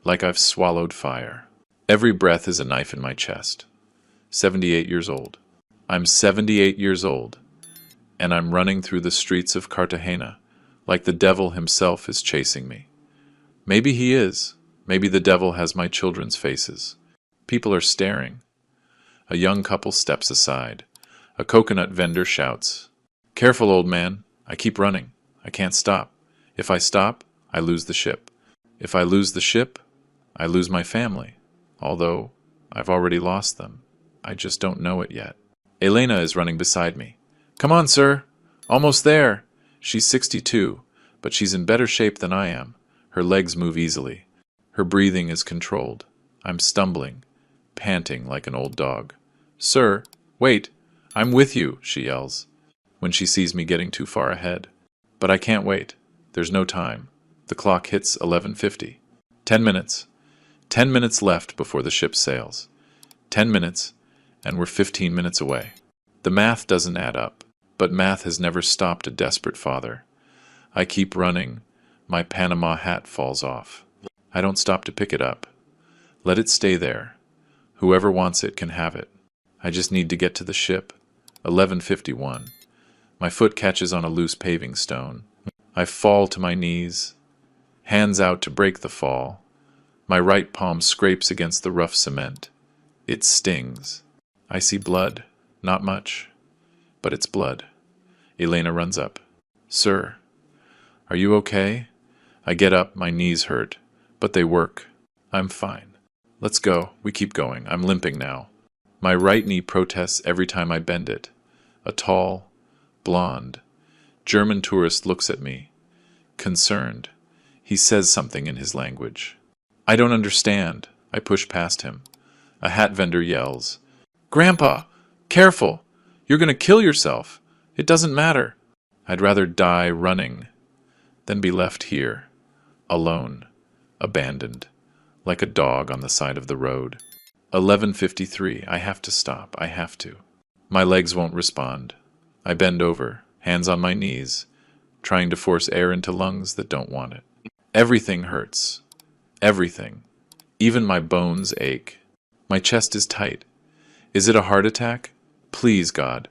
like I've swallowed fire. Every breath is a knife in my chest. 78 years old. I'm 78 years old, and I'm running through the streets of Cartagena like the devil himself is chasing me. Maybe he is. Maybe the devil has my children's faces. People are staring. A young couple steps aside. A coconut vendor shouts, Careful, old man. I keep running. I can't stop. If I stop, I lose the ship. If I lose the ship, I lose my family. Although, I've already lost them. I just don't know it yet. Elena is running beside me. Come on, sir. Almost there. She's 62, but she's in better shape than I am. Her legs move easily. Her breathing is controlled. I'm stumbling, panting like an old dog. Sir, wait. I'm with you, she yells, when she sees me getting too far ahead. But I can't wait. There's no time. The clock hits 11:50. 10 minutes. 10 minutes left before the ship sails. 10 minutes, and we're 15 minutes away. The math doesn't add up, but math has never stopped a desperate father. I keep running. My Panama hat falls off. I don't stop to pick it up. Let it stay there. Whoever wants it can have it. I just need to get to the ship. 11:51. My foot catches on a loose paving stone. I fall to my knees, hands out to break the fall. My right palm scrapes against the rough cement. It stings. I see blood. Not much, but it's blood. Elena runs up. Sir, are you okay? I get up, my knees hurt, but they work. I'm fine. Let's go. We keep going. I'm limping now. My right knee protests every time I bend it. A tall, blonde, German tourist looks at me, concerned. He says something in his language. I don't understand. I push past him. A hat vendor yells, Grandpa, careful! You're going to kill yourself. It doesn't matter. I'd rather die running than be left here, alone, abandoned, like a dog on the side of the road. 11:53. I have to stop. I have to. My legs won't respond. I bend over, hands on my knees, trying to force air into lungs that don't want it. Everything hurts. Everything. Even my bones ache. My chest is tight. Is it a heart attack? Please, God.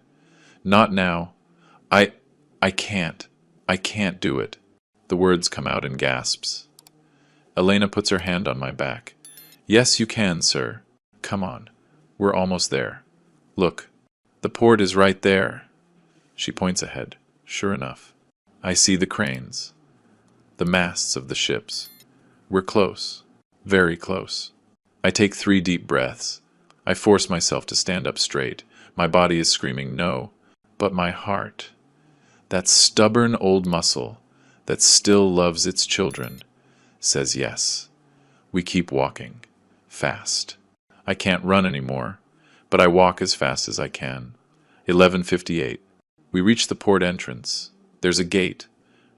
Not now. I can't. I can't do it. The words come out in gasps. Elena puts her hand on my back. Yes, you can, sir. Come on. We're almost there. Look. The port is right there. She points ahead. Sure enough. I see the cranes. The masts of the ships. We're close. Very close. I take 3 deep breaths. I force myself to stand up straight. My body is screaming no. But my heart, that stubborn old muscle that still loves its children, says yes. We keep walking. Fast. I can't run anymore, but I walk as fast as I can. 11:58. We reach the port entrance. There's a gate.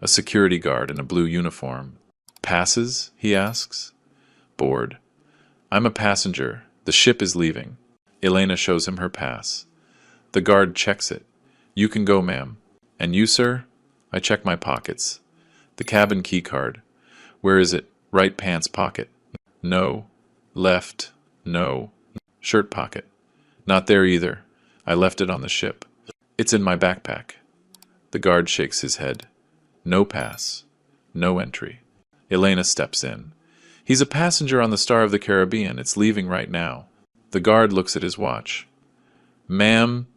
A security guard in a blue uniform. Passes? He asks. Bored. I'm a passenger. The ship is leaving. Elena shows him her pass. The guard checks it. You can go, ma'am. And you, sir? I check my pockets. The cabin key card. Where is it? Right pants pocket. No. Left. No. Shirt pocket. Not there either. I left it on the ship. It's in my backpack. The guard shakes his head. No pass. No entry. Elena steps in. He's a passenger on the Star of the Caribbean. It's leaving right now. The guard looks at his watch. Ma'am,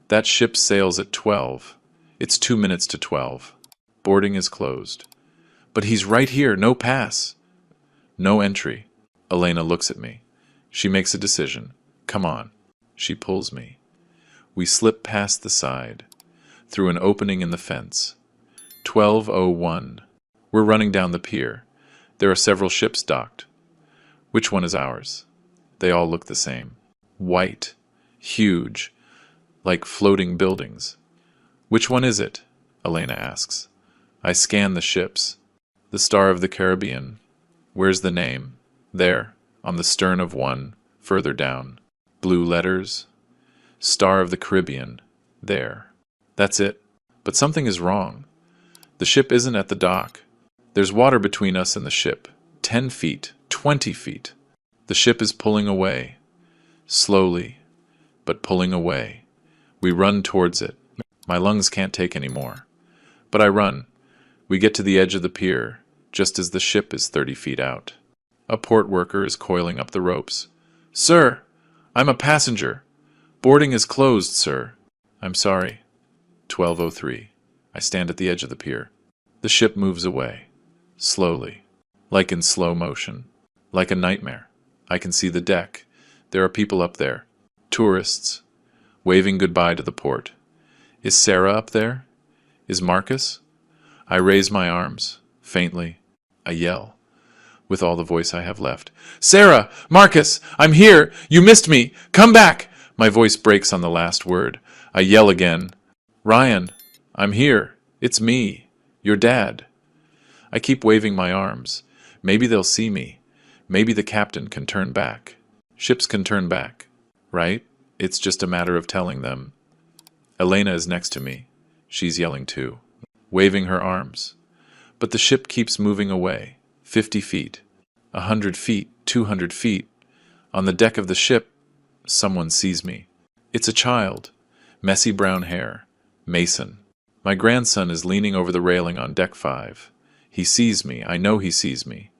that ship sails at 12. It's 2 minutes to 12. Boarding is closed. But he's right here. No pass. No entry. Elena looks at me. She makes a decision. Come on. She pulls me. We slip past the side, through an opening in the fence. 12:01. We're running down the pier. There are several ships docked. Which one is ours? They all look the same. White. Huge. Like floating buildings. Which one is it? Elena asks. I scan the ships. The Star of the Caribbean. Where's the name? There, on the stern of one, further down. Blue letters. Star of the Caribbean. There. That's it. But something is wrong. The ship isn't at the dock. There's water between us and the ship. 10 feet. 20 feet. The ship is pulling away. Slowly, but pulling away. We run towards it. My lungs can't take any more. But I run. We get to the edge of the pier, just as the ship is 30 feet out. A port worker is coiling up the ropes. Sir, I'm a passenger. Boarding is closed, sir. I'm sorry. 12:03. I stand at the edge of the pier. The ship moves away. Slowly. Like in slow motion. Like a nightmare. I can see the deck. There are people up there. Tourists. Waving goodbye to the port. Is Sarah up there? Is Marcus? I raise my arms. Faintly. I yell. With all the voice I have left. Sarah! Marcus! I'm here! You missed me! Come back! My voice breaks on the last word. I yell again. Ryan! I'm here. It's me. Your dad. I keep waving my arms. Maybe they'll see me. Maybe the captain can turn back. Ships can turn back. Right? It's just a matter of telling them. Elena is next to me. She's yelling too. Waving her arms. But the ship keeps moving away. 50 feet. 100 feet. 200 feet. On the deck of the ship, someone sees me. It's a child. Messy brown hair. Mason. My grandson is leaning over the railing on deck 5. He sees me, I know he sees me,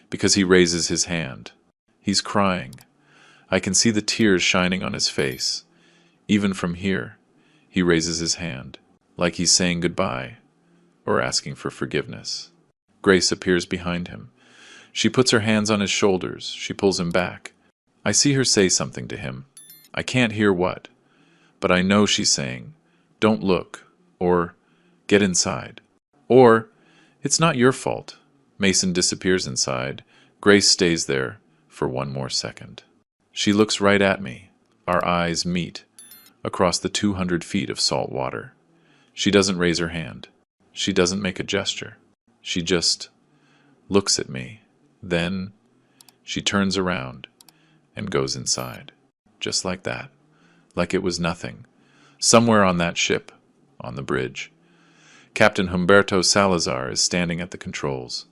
because he raises his hand. He's crying. I can see the tears shining on his face. Even from here, he raises his hand, like he's saying goodbye, or asking for forgiveness. Grace appears behind him. She puts her hands on his shoulders. She pulls him back. I see her say something to him. I can't hear what, but I know she's saying, "Don't look," or "Get inside," or "It's not your fault." Mason disappears inside. Grace stays there for one more second. She looks right at me. Our eyes meet across the 200 feet of salt water. She doesn't raise her hand. She doesn't make a gesture. She just looks at me. Then she turns around and goes inside. Just like that. Like it was nothing. Somewhere on that ship, on the bridge, Captain Humberto Salazar is standing at the controls.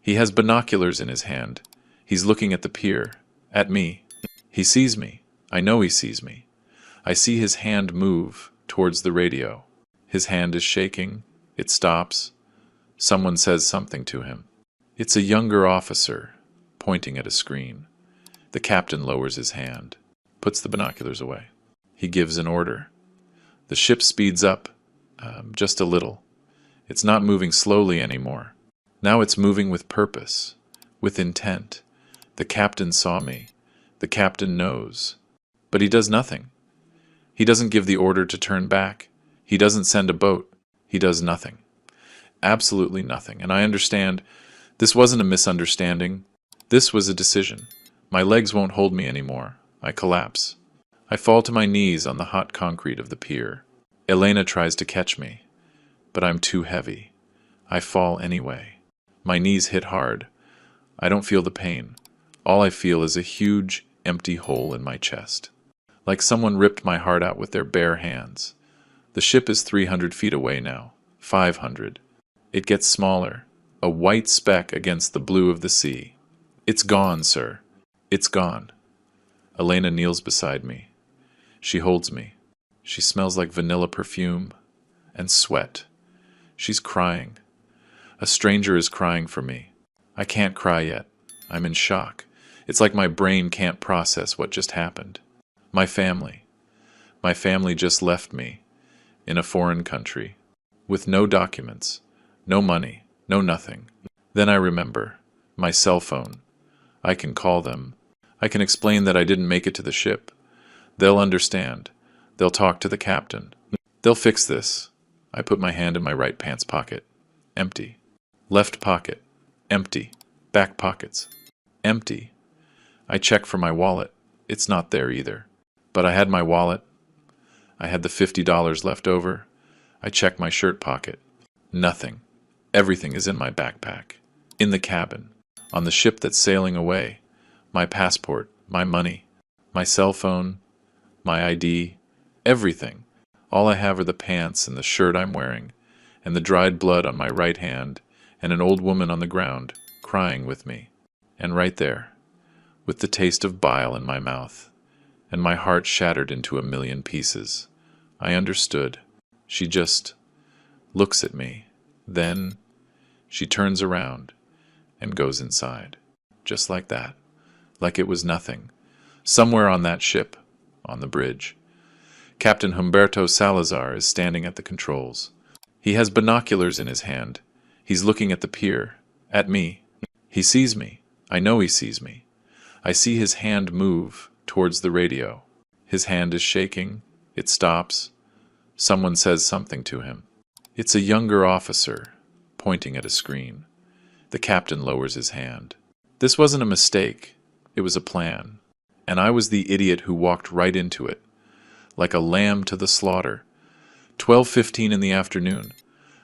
He has binoculars in his hand. He's looking at the pier, at me. He sees me. I know he sees me. I see his hand move towards the radio. His hand is shaking. It stops. Someone says something to him. It's a younger officer, pointing at a screen. The captain lowers his hand, puts the binoculars away. He gives an order. The ship speeds up, just a little. It's not moving slowly anymore. Now it's moving with purpose, with intent. The captain saw me. The captain knows. But he does nothing. He doesn't give the order to turn back. He doesn't send a boat. He does nothing. Absolutely nothing. And I understand this wasn't a misunderstanding. This was a decision. My legs won't hold me anymore. I collapse. I fall to my knees on the hot concrete of the pier. Elena tries to catch me, but I'm too heavy. I fall anyway. My knees hit hard. I don't feel the pain. All I feel is a huge, empty hole in my chest. Like someone ripped my heart out with their bare hands. The ship is 300 feet away now. 500. It gets smaller. A white speck against the blue of the sea. It's gone, sir. It's gone. Elena kneels beside me. She holds me. She smells like vanilla perfume and sweat. She's crying. A stranger is crying for me. I can't cry yet. I'm in shock. It's like my brain can't process what just happened. My family. My family just left me in a foreign country with no documents, no money, no nothing. Then I remember my cell phone. I can call them. I can explain that I didn't make it to the ship. They'll understand. They'll talk to the captain. They'll fix this. I put my hand in my right pants pocket. Empty. Left pocket. Empty. Back pockets. Empty. I check for my wallet. It's not there either. But I had my wallet. I had the $50 left over. I check my shirt pocket. Nothing. Everything is in my backpack. In the cabin. On the ship that's sailing away. My passport. My money. My cell phone. My ID. Everything. All I have are the pants and the shirt I'm wearing, and the dried blood on my right hand, and an old woman on the ground, crying with me. And right there, with the taste of bile in my mouth, and my heart shattered into a million pieces, I understood. She just looks at me. Then she turns around and goes inside. Just like that. Like it was nothing. Somewhere on that ship, on the bridge, Captain Humberto Salazar is standing at the controls. He has binoculars in his hand. He's looking at the pier, at me. He sees me. I know he sees me. I see his hand move towards the radio. His hand is shaking. It stops. Someone says something to him. It's a younger officer, pointing at a screen. The captain lowers his hand. This wasn't a mistake. It was a plan. And I was the idiot who walked right into it, like a lamb to the slaughter. 12:15 in the afternoon.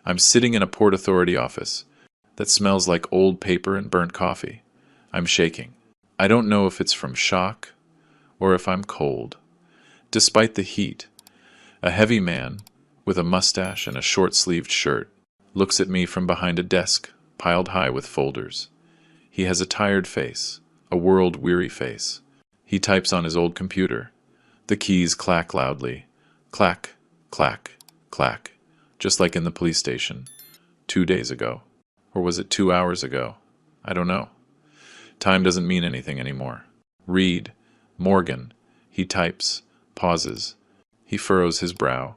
I'm sitting in a Port Authority office that smells like old paper and burnt coffee. I'm shaking. I don't know if it's from shock or if I'm cold. Despite the heat, a heavy man with a mustache and a short-sleeved shirt looks at me from behind a desk piled high with folders. He has a tired face, a world-weary face. He types on his old computer. The keys clack loudly. Clack, clack, clack. just like in the police station, 2 days ago. Or was it 2 hours ago? I don't know. Time doesn't mean anything anymore. Reed, Morgan. He types, pauses. He furrows his brow.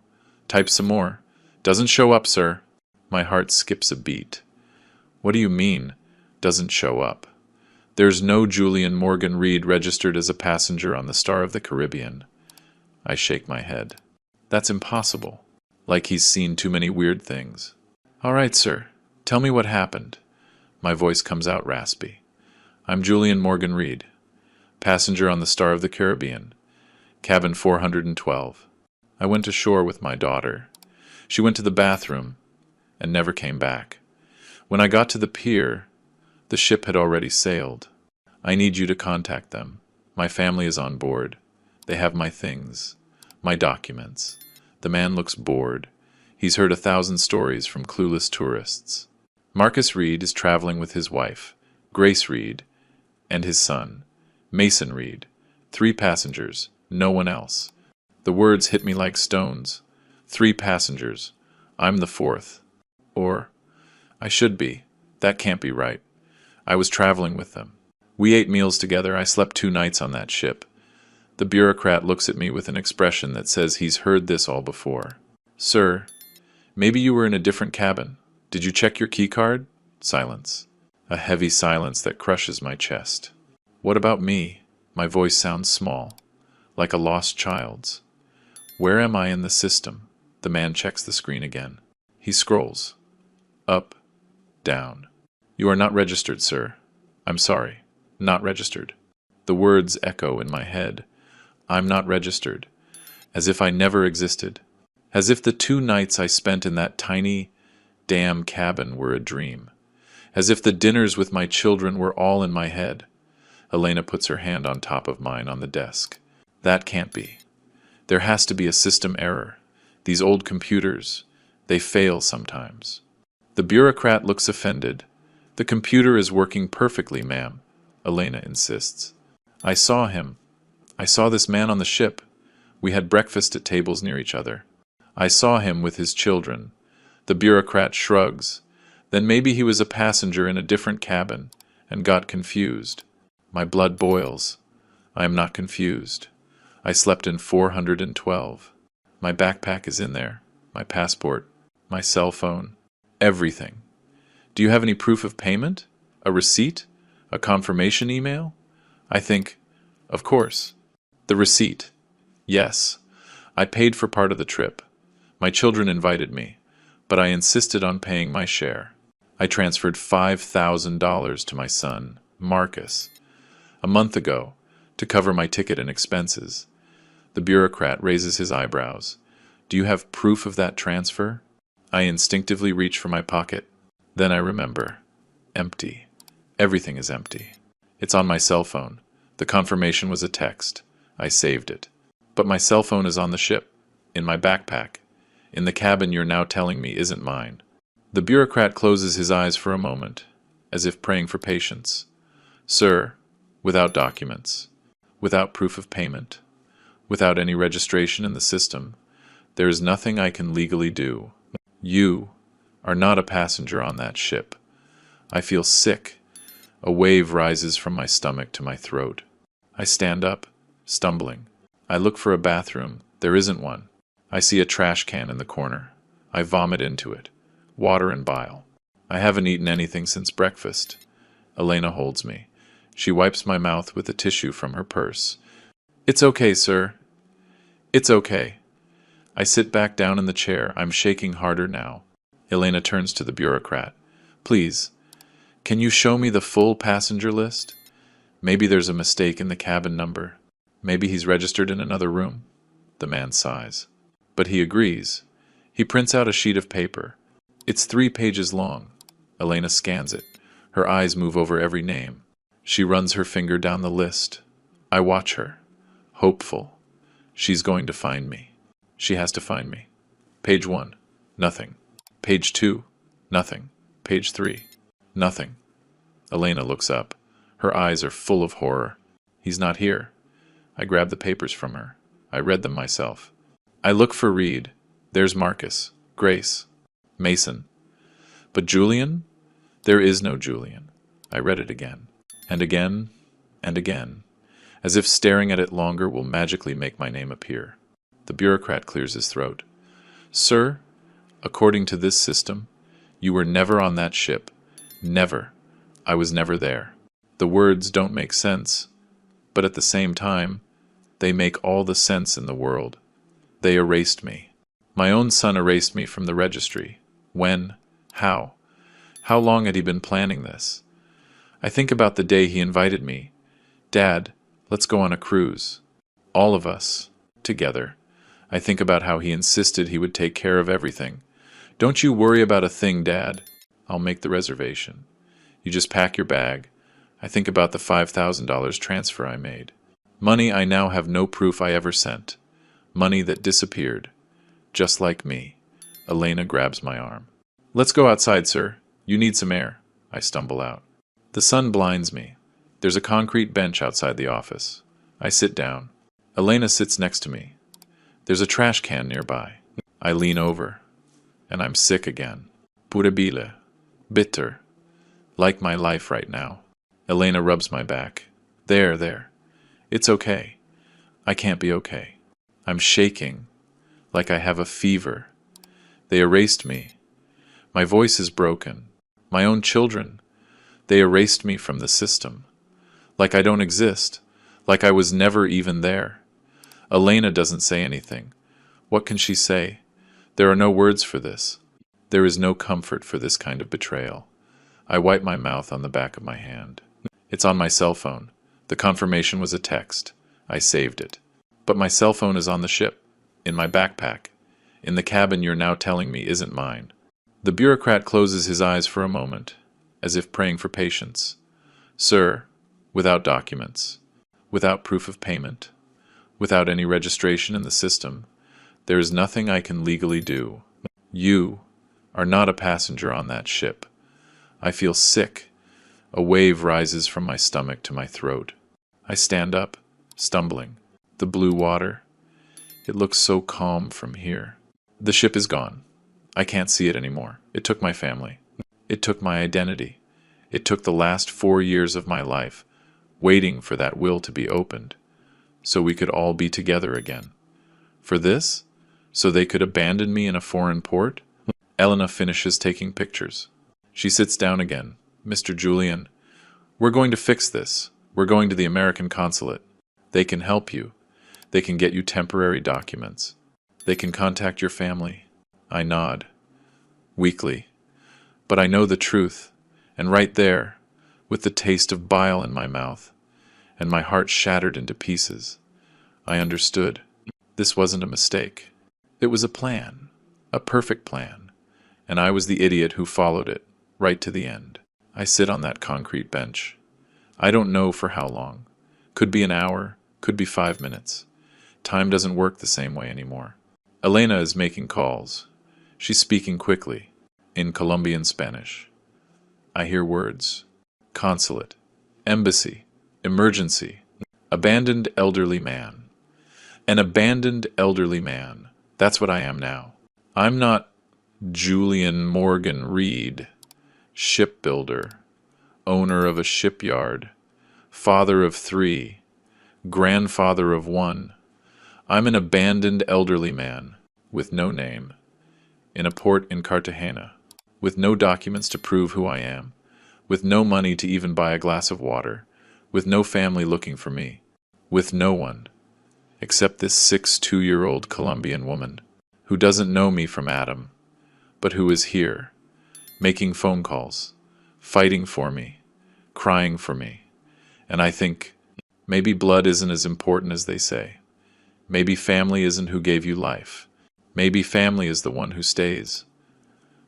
Types some more. Doesn't show up, sir. My heart skips a beat. What do you mean, doesn't show up? There's no Julian Morgan Reed registered as a passenger on the Star of the Caribbean. I shake my head. That's impossible. Like he's seen too many weird things. All right, sir. Tell me what happened. My voice comes out raspy. I'm Julian Morgan Reed, passenger on the Star of the Caribbean, cabin 412. I went ashore with my daughter. She went to the bathroom and never came back. When I got to the pier, the ship had already sailed. I need you to contact them. My family is on board. They have my things, my documents. The man looks bored. He's heard 1,000 stories from clueless tourists. Marcus Reed is traveling with his wife, Grace Reed, and his son, Mason Reed. 3 passengers, no one else. The words hit me like stones. 3 passengers. I'm the 4th. Or, I should be. That can't be right. I was traveling with them. We ate meals together. I slept 2 nights on that ship. The bureaucrat looks at me with an expression that says he's heard this all before. Sir, maybe you were in a different cabin. Did you check your key card? Silence. A heavy silence that crushes my chest. What about me? My voice sounds small, like a lost child's. Where am I in the system? The man checks the screen again. He scrolls. Up, down. You are not registered, sir. I'm sorry. Not registered. The words echo in my head. I'm not registered. As if I never existed. As if the 2 nights I spent in that tiny, damn cabin were a dream. As if the dinners with my children were all in my head. Elena puts her hand on top of mine on the desk. That can't be. There has to be a system error. These old computers, they fail sometimes. The bureaucrat looks offended. The computer is working perfectly, ma'am, Elena insists. I saw him. I saw this man on the ship. We had breakfast at tables near each other. I saw him with his children. The bureaucrat shrugs. Then maybe he was a passenger in a different cabin and got confused. My blood boils. I am not confused. I slept in 412. My backpack is in there. My passport. My cell phone. Everything. Do you have any proof of payment? A receipt? A confirmation email? I think, of course. The receipt. Yes. I paid for part of the trip. My children invited me, but I insisted on paying my share. I transferred $5,000 to my son, Marcus, a month ago, to cover my ticket and expenses. The bureaucrat raises his eyebrows. Do you have proof of that transfer? I instinctively reach for my pocket. Then I remember. Empty. Everything is empty. It's on my cell phone. The confirmation was a text. I saved it. But my cell phone is on the ship, in my backpack, in the cabin you're now telling me isn't mine. The bureaucrat closes his eyes for a moment, as if praying for patience. Sir, without documents, without proof of payment, without any registration in the system, there is nothing I can legally do. You are not a passenger on that ship. I feel sick. A wave rises from my stomach to my throat. I stand up, stumbling. I look for a bathroom. There isn't one. I see a trash can in the corner. I vomit into it. Water and bile. I haven't eaten anything since breakfast. Elena holds me. She wipes my mouth with a tissue from her purse. It's okay, sir. It's okay. I sit back down in the chair. I'm shaking harder now. Elena turns to the bureaucrat. Please, can you show me the full passenger list? Maybe there's a mistake in the cabin number. Maybe he's registered in another room. The man sighs. But he agrees. He prints out a sheet of paper. It's 3 pages long. Elena scans it. Her eyes move over every name. She runs her finger down the list. I watch her, hopeful. She's going to find me. She has to find me. Page 1, nothing. Page 2, nothing. Page 3, nothing. Elena looks up. Her eyes are full of horror. He's not here. I grab the papers from her. I read them myself. I look for Reed. There's Marcus, Grace, Mason. But Julian? There is no Julian. I read it again, and again, and again, as if staring at it longer will magically make my name appear. The bureaucrat clears his throat. Sir, according to this system, you were never on that ship. Never. I was never there. The words don't make sense, but at the same time, they make all the sense in the world. They erased me. My own son erased me from the registry. When? How? How long had he been planning this? I think about the day he invited me. Dad, let's go on a cruise. All of us, together. I think about how he insisted he would take care of everything. Don't you worry about a thing, Dad. I'll make the reservation. You just pack your bag. I think about the $5,000 transfer I made. Money I now have no proof I ever sent. Money that disappeared. Just like me. Elena grabs my arm. Let's go outside, sir. You need some air. I stumble out. The sun blinds me. There's a concrete bench outside the office. I sit down. Elena sits next to me. There's a trash can nearby. I lean over. And I'm sick again. Puribile. Bitter. Like my life right now. Elena rubs my back. There. It's okay. I can't be okay. I'm shaking. Like I have a fever. They erased me. My voice is broken. My own children. They erased me from the system. Like I don't exist. Like I was never even there. Elena doesn't say anything. What can she say? There are no words for this. There is no comfort for this kind of betrayal. I wipe my mouth on the back of my hand. It's on my cell phone. The confirmation was a text. I saved it. But my cell phone is on the ship. In my backpack. In the cabin you're now telling me isn't mine. The bureaucrat closes his eyes for a moment, as if praying for patience. Sir, without documents, without proof of payment, without any registration in the system, there is nothing I can legally do. You are not a passenger on that ship. I feel sick. A wave rises from my stomach to my throat. I stand up, stumbling. The blue water. It looks so calm from here. The ship is gone. I can't see it anymore. It took my family. It took my identity. It took the last 4 years of my life, waiting for that will to be opened, so we could all be together again. For this? So they could abandon me in a foreign port? Elena finishes taking pictures. She sits down again. Mr. Julian, we're going to fix this. We're going to the American consulate. They can help you. They can get you temporary documents. They can contact your family. I nod. Weakly. But I know the truth. And right there, with the taste of bile in my mouth, and my heart shattered into pieces, I understood. This wasn't a mistake. It was a plan. A perfect plan. And I was the idiot who followed it, right to the end. I sit on that concrete bench. I don't know for how long. Could be an hour, could be 5 minutes. Time doesn't work the same way anymore. Elena is making calls. She's speaking quickly, in Colombian Spanish. I hear words. Consulate. Embassy. Emergency. Abandoned elderly man. An abandoned elderly man. That's what I am now. I'm not Julian Morgan Reed, shipbuilder, owner of a shipyard, father of 3, grandfather of 1. I'm an abandoned elderly man, with no name, in a port in Cartagena, with no documents to prove who I am, with no money to even buy a glass of water, with no family looking for me, with no one, except this 2-year-old Colombian woman, who doesn't know me from Adam, but who is here, making phone calls, fighting for me, crying for me. And I think, maybe blood isn't as important as they say. Maybe family isn't who gave you life. Maybe family is the one who stays.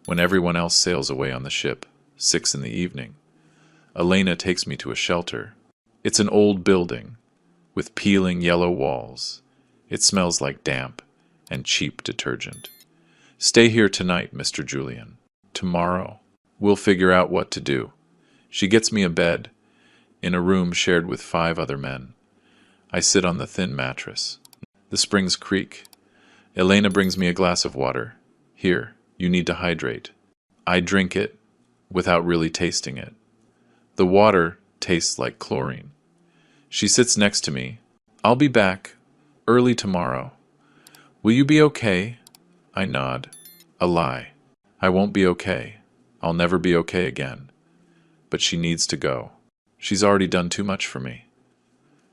When everyone else sails away on the ship, 6 in the evening, Elena takes me to a shelter. It's an old building, with peeling yellow walls. It smells like damp and cheap detergent. Stay here tonight, Mr. Julian. Tomorrow, we'll figure out what to do. She gets me a bed, in a room shared with 5 other men. I sit on the thin mattress. The springs creak. Elena brings me a glass of water. Here, You need to hydrate. I drink it without really tasting it. The water tastes like chlorine. She sits next to me. I'll be back early tomorrow. Will you be okay? I nod. A lie. I won't be okay. I'll never be okay again. But she needs to go. She's already done too much for me.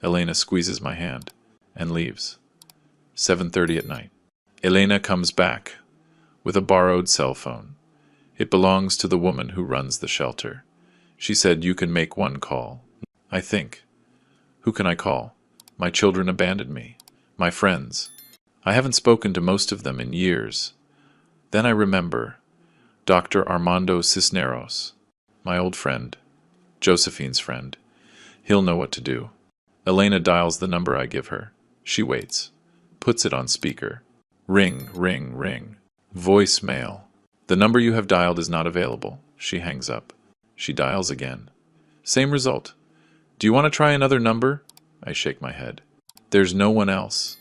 Elena squeezes my hand and leaves. 7:30 at night. Elena comes back with a borrowed cell phone. It belongs to the woman who runs the shelter. She said you can make one call. I think. Who can I call? My children abandoned me. My friends. I haven't spoken to most of them in years. Then I remember Dr. Armando Cisneros, my old friend, Josephine's friend. He'll know what to do. Elena dials the number I give her. She waits. Puts it on speaker. Ring, ring, ring. Voicemail. The number you have dialed is not available. She hangs up. She dials again. Same result. Do you want to try another number? I shake my head. There's no one else.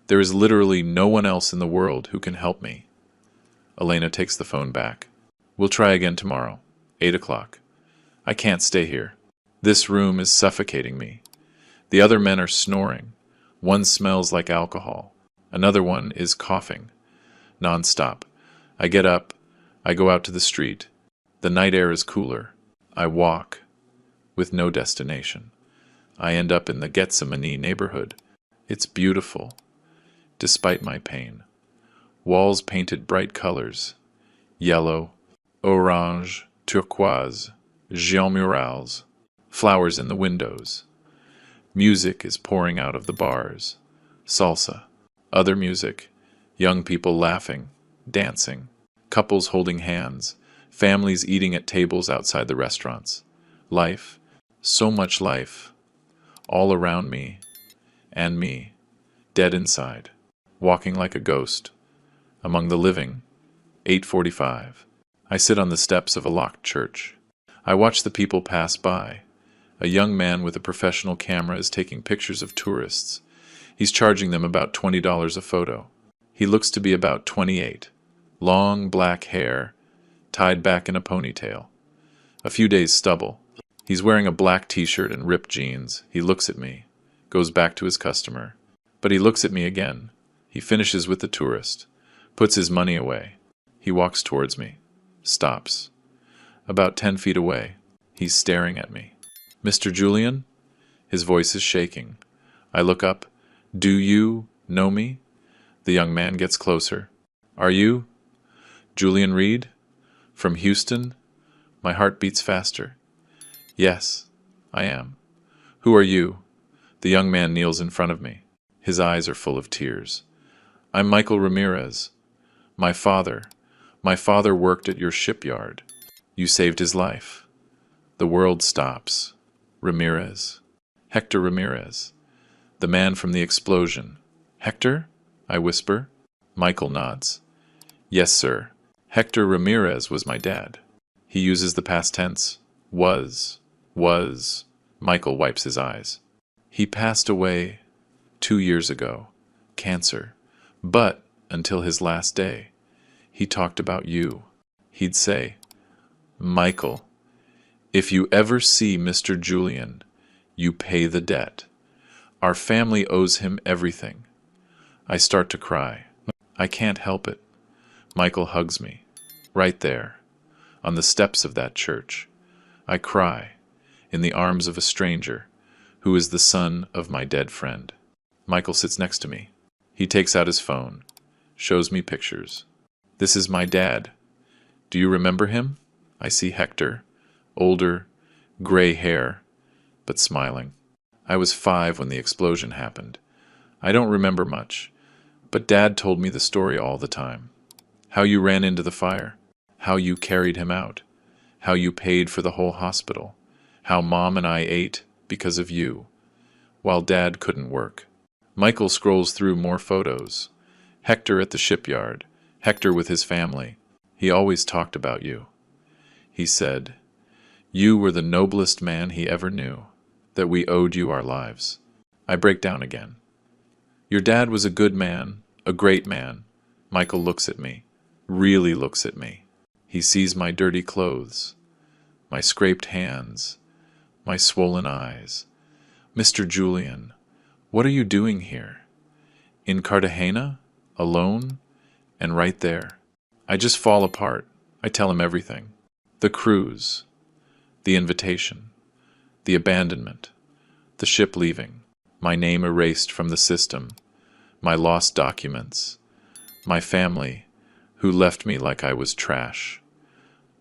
There is literally no one else in the world who can help me. Elena takes the phone back. We'll try again tomorrow. 8 o'clock. I can't stay here. This room is suffocating me. The other men are snoring. One smells like alcohol. Another one is coughing. Non-stop. I get up. I go out to the street. The night air is cooler. I walk. With no destination. I end up in the Gethsemane neighborhood. It's beautiful. Despite my pain. Walls painted bright colors. Yellow, orange, turquoise, Jean murals. Flowers in the windows. Music is pouring out of the bars. Salsa. Other music. Young people laughing, dancing. Couples holding hands. Families eating at tables outside the restaurants. Life. So much life. All around me. And me. Dead inside. Walking like a ghost. Among the living. 8:45. I sit on the steps of a locked church. I watch the people pass by. A young man with a professional camera is taking pictures of tourists. He's charging them about $20 a photo. He looks to be about 28. Long black hair, tied back in a ponytail. A few days stubble. He's wearing a black t-shirt and ripped jeans. He looks at me, goes back to his customer. But he looks at me again. He finishes with the tourist, puts his money away. He walks towards me, stops. About 10 feet away, he's staring at me. Mr. Julian? His voice is shaking. I look up. Do you know me? The young man gets closer. Are you? Julian Reed? From Houston? My heart beats faster. Yes, I am. Who are you? The young man kneels in front of me. His eyes are full of tears. I'm Michael Ramirez. My father worked at your shipyard. You saved his life. The world stops. Ramirez. Hector Ramirez. The man from the explosion. Hector? I whisper. Michael nods. Yes, sir. Hector Ramirez was my dad. He uses the past tense. Was. Michael wipes his eyes. He passed away 2 years ago. Cancer. But until his last day, he talked about you. He'd say, Michael, if you ever see Mr. Julian, you pay the debt. Our family owes him everything. I start to cry. I can't help it. Michael hugs me. Right there, on the steps of that church. I cry, in the arms of a stranger, who is the son of my dead friend. Michael sits next to me. He takes out his phone, shows me pictures. This is my dad. Do you remember him? I see Hector, older, gray hair, but smiling. I was 5 when the explosion happened. I don't remember much, but Dad told me the story all the time. How you ran into the fire, how you carried him out, how you paid for the whole hospital, how Mom and I ate because of you, while Dad couldn't work. Michael scrolls through more photos. Hector at the shipyard, Hector with his family. He always talked about you. He said, you were the noblest man he ever knew, that we owed you our lives. I break down again. Your dad was a good man, a great man. Michael looks at me. really looks at me. He sees my dirty clothes, my scraped hands, my swollen eyes. Mr. Julian, what are you doing here? In Cartagena? Alone? And right there. I just fall apart. I tell him everything. The cruise, the invitation, the abandonment, the ship leaving, my name erased from the system, my lost documents, my family, who left me like I was trash.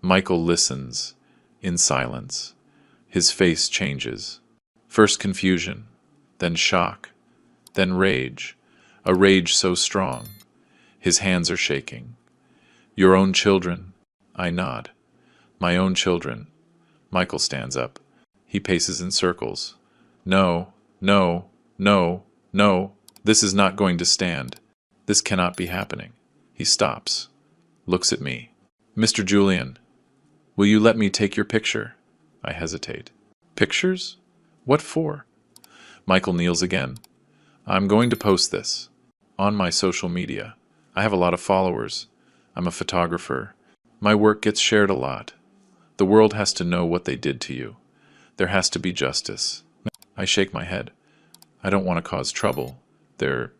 Michael listens, in silence. His face changes. First confusion, then shock, then rage, a rage so strong. His hands are shaking. Your own children? I nod. My own children. Michael stands up. He paces in circles. No, no, no, no. This is not going to stand. This cannot be happening. He stops. Looks at me. Mr. Julian, will you let me take your picture? I hesitate. Pictures? What for? Michael kneels again. I'm going to post this. On my social media. I have a lot of followers. I'm a photographer. My work gets shared a lot. The world has to know what they did to you. There has to be justice. I shake my head. I don't want to cause trouble. They're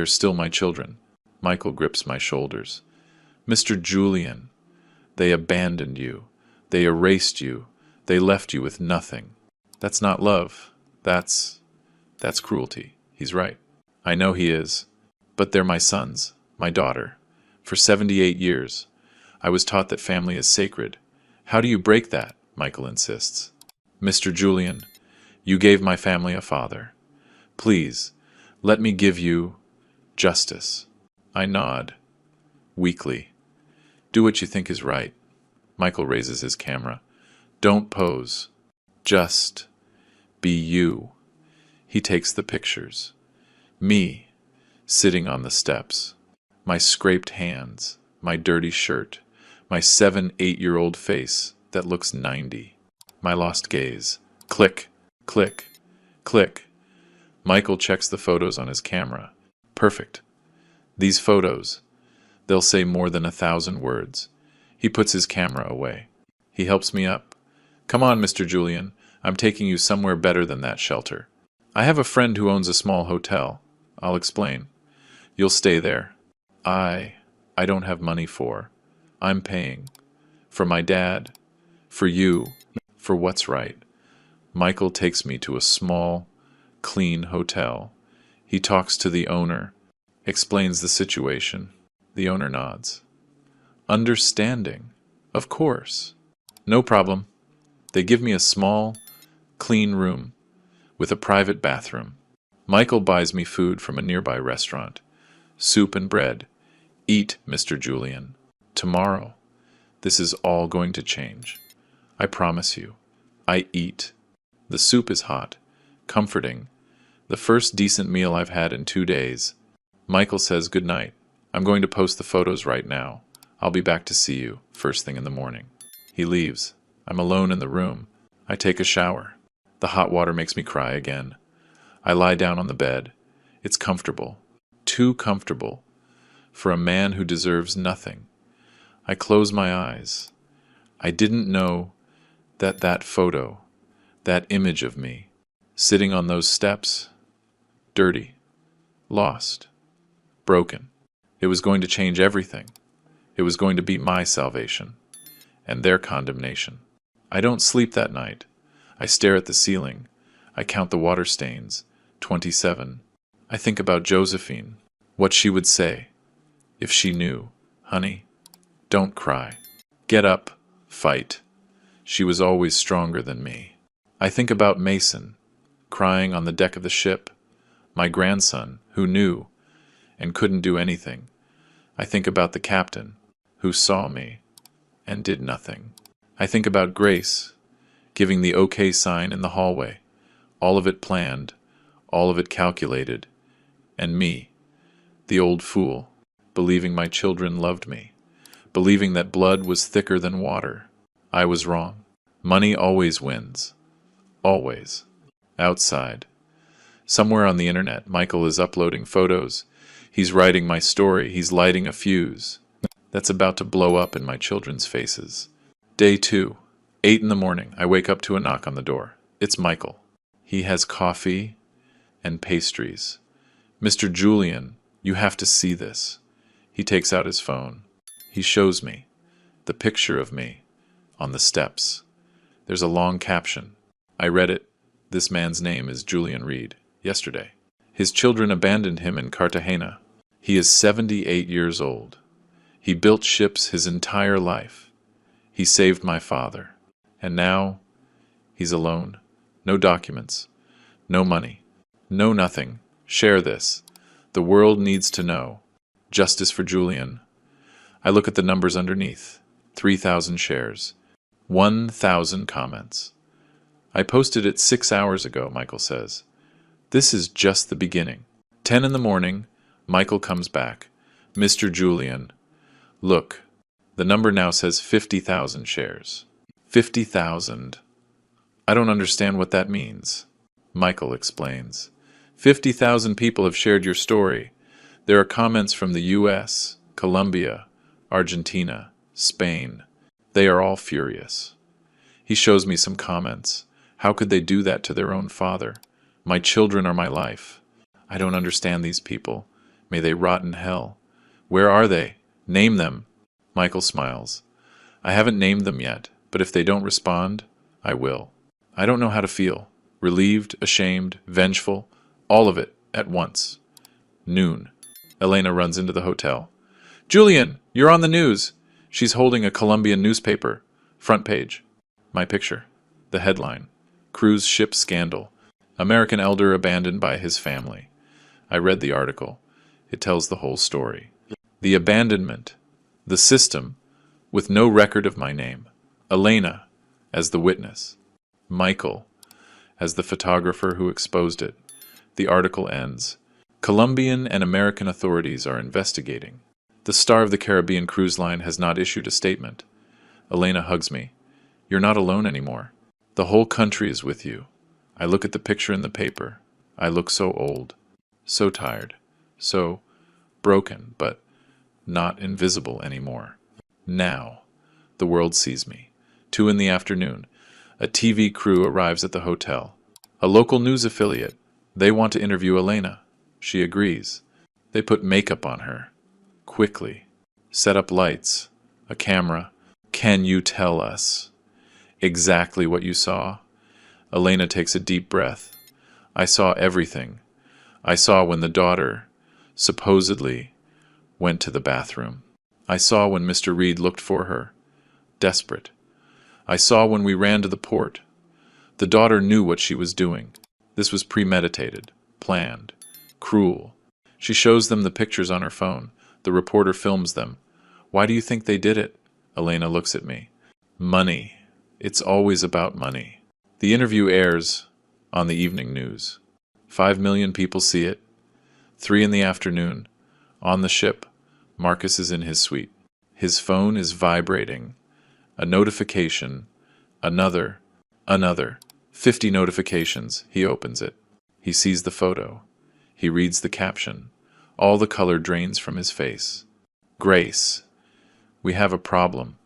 still my children. Michael grips my shoulders. Mr. Julian, they abandoned you. They erased you. They left you with nothing. That's not love. That's cruelty. He's right. I know he is. But they're my sons, my daughter. For 78 years, I was taught that family is sacred. How do you break that? Michael insists. Mr. Julian, you gave my family a father. Please, let me give you justice. I nod, weakly. Do what you think is right. Michael raises his camera. Don't pose. Just be you. He takes the pictures. Me, sitting on the steps. My scraped hands, my dirty shirt, my 7-8-year-old face that looks 90. My lost gaze. Click, click, click. Michael checks the photos on his camera. Perfect. These photos, they'll say more than 1,000 words. He puts his camera away. He helps me up. Come on, Mr. Julian. I'm taking you somewhere better than that shelter. I have a friend who owns a small hotel. I'll explain. You'll stay there. I don't have money for. I'm paying. For my dad. For you. For what's right. Michael takes me to a small, clean hotel. He talks to the owner. Explains the situation. The owner nods. Understanding. Of course. No problem. They give me a small, clean room with a private bathroom. Michael buys me food from a nearby restaurant. Soup and bread. Eat, Mr. Julian. Tomorrow, this is all going to change. I promise you. I eat. The soup is hot, comforting. The first decent meal I've had in 2 days. Michael says good night. I'm going to post the photos right now. I'll be back to see you first thing in the morning. He leaves. I'm alone in the room. I take a shower. The hot water makes me cry again. I lie down on the bed. It's comfortable. Too comfortable. For a man who deserves nothing. I close my eyes. I didn't know that photo, that image of me, sitting on those steps, dirty, lost, broken. It was going to change everything. It was going to be my salvation and their condemnation. I don't sleep that night. I stare at the ceiling. I count the water stains, 27. I think about Josephine, what she would say if she knew. Honey, don't cry. Get up, fight. She was always stronger than me. I think about Mason, crying on the deck of the ship, my grandson, who knew and couldn't do anything. I think about the captain, who saw me and did nothing. I think about Grace, giving the okay sign in the hallway, all of it planned, all of it calculated, and me, the old fool, believing my children loved me, believing that blood was thicker than water. I was wrong. Money always wins. Always. Outside. Somewhere on the internet, Michael is uploading photos. He's writing my story. He's lighting a fuse. that's about to blow up in my children's faces. Day 2. 8 in the morning. I wake up to a knock on the door. It's Michael. He has coffee and pastries. Mr. Julian, you have to see this. He takes out his phone. He shows me the picture of me on the steps. There's a long caption. I read it. This man's name is Julian Reed. Yesterday. His children abandoned him in Cartagena. He is 78 years old. He built ships his entire life. He saved my father. And now, he's alone. No documents. No money. No nothing. Share this. The world needs to know. Justice for Julian. I look at the numbers underneath. 3,000 shares. 1,000 comments. I posted it 6 hours ago, Michael says. This is just the beginning. 10 in the morning, Michael comes back. Mr. Julian. Look, the number now says 50,000 shares. 50,000. I don't understand what that means. Michael explains. 50,000 people have shared your story. There are comments from the US, Colombia, Argentina, Spain. They are all furious. He shows me some comments. How could they do that to their own father? My children are my life. I don't understand these people. May they rot in hell. Where are they? Name them. Michael smiles. I haven't named them yet, but if they don't respond, I will. I don't know how to feel. Relieved, ashamed, vengeful, all of it at once. Noon. Elena runs into the hotel. Julian, you're on the news. She's holding a Colombian newspaper. Front page. My picture. The headline. Cruise ship scandal. American elder abandoned by his family. I read the article. It tells the whole story. The abandonment. The system, with no record of my name. Elena, as the witness. Michael, as the photographer who exposed it. The article ends. Colombian and American authorities are investigating. The Star of the Caribbean cruise line has not issued a statement. Elena hugs me. You're not alone anymore. The whole country is with you. I look at the picture in the paper. I look so old, so tired, so broken, but not invisible anymore. Now, the world sees me. 2 in the afternoon. A TV crew arrives at the hotel. A local news affiliate. They want to interview Elena. She agrees. They put makeup on her. Quickly. Set up lights. A camera. Can you tell us exactly what you saw? Elena takes a deep breath. I saw everything. I saw when the daughter, supposedly, went to the bathroom. I saw when Mr. Reed looked for her, desperate. I saw when we ran to the port. The daughter knew what she was doing. This was premeditated, planned, cruel. She shows them the pictures on her phone. The reporter films them. Why do you think they did it? Elena looks at me. Money. It's always about money. The interview airs on the evening news. 5 million people see it. 3 in the afternoon. On the ship, Marcus is in his suite. His phone is vibrating. A notification. Another. 50 notifications. He opens it. He sees the photo. He reads the caption. All the color drains from his face. Grace. We have a problem.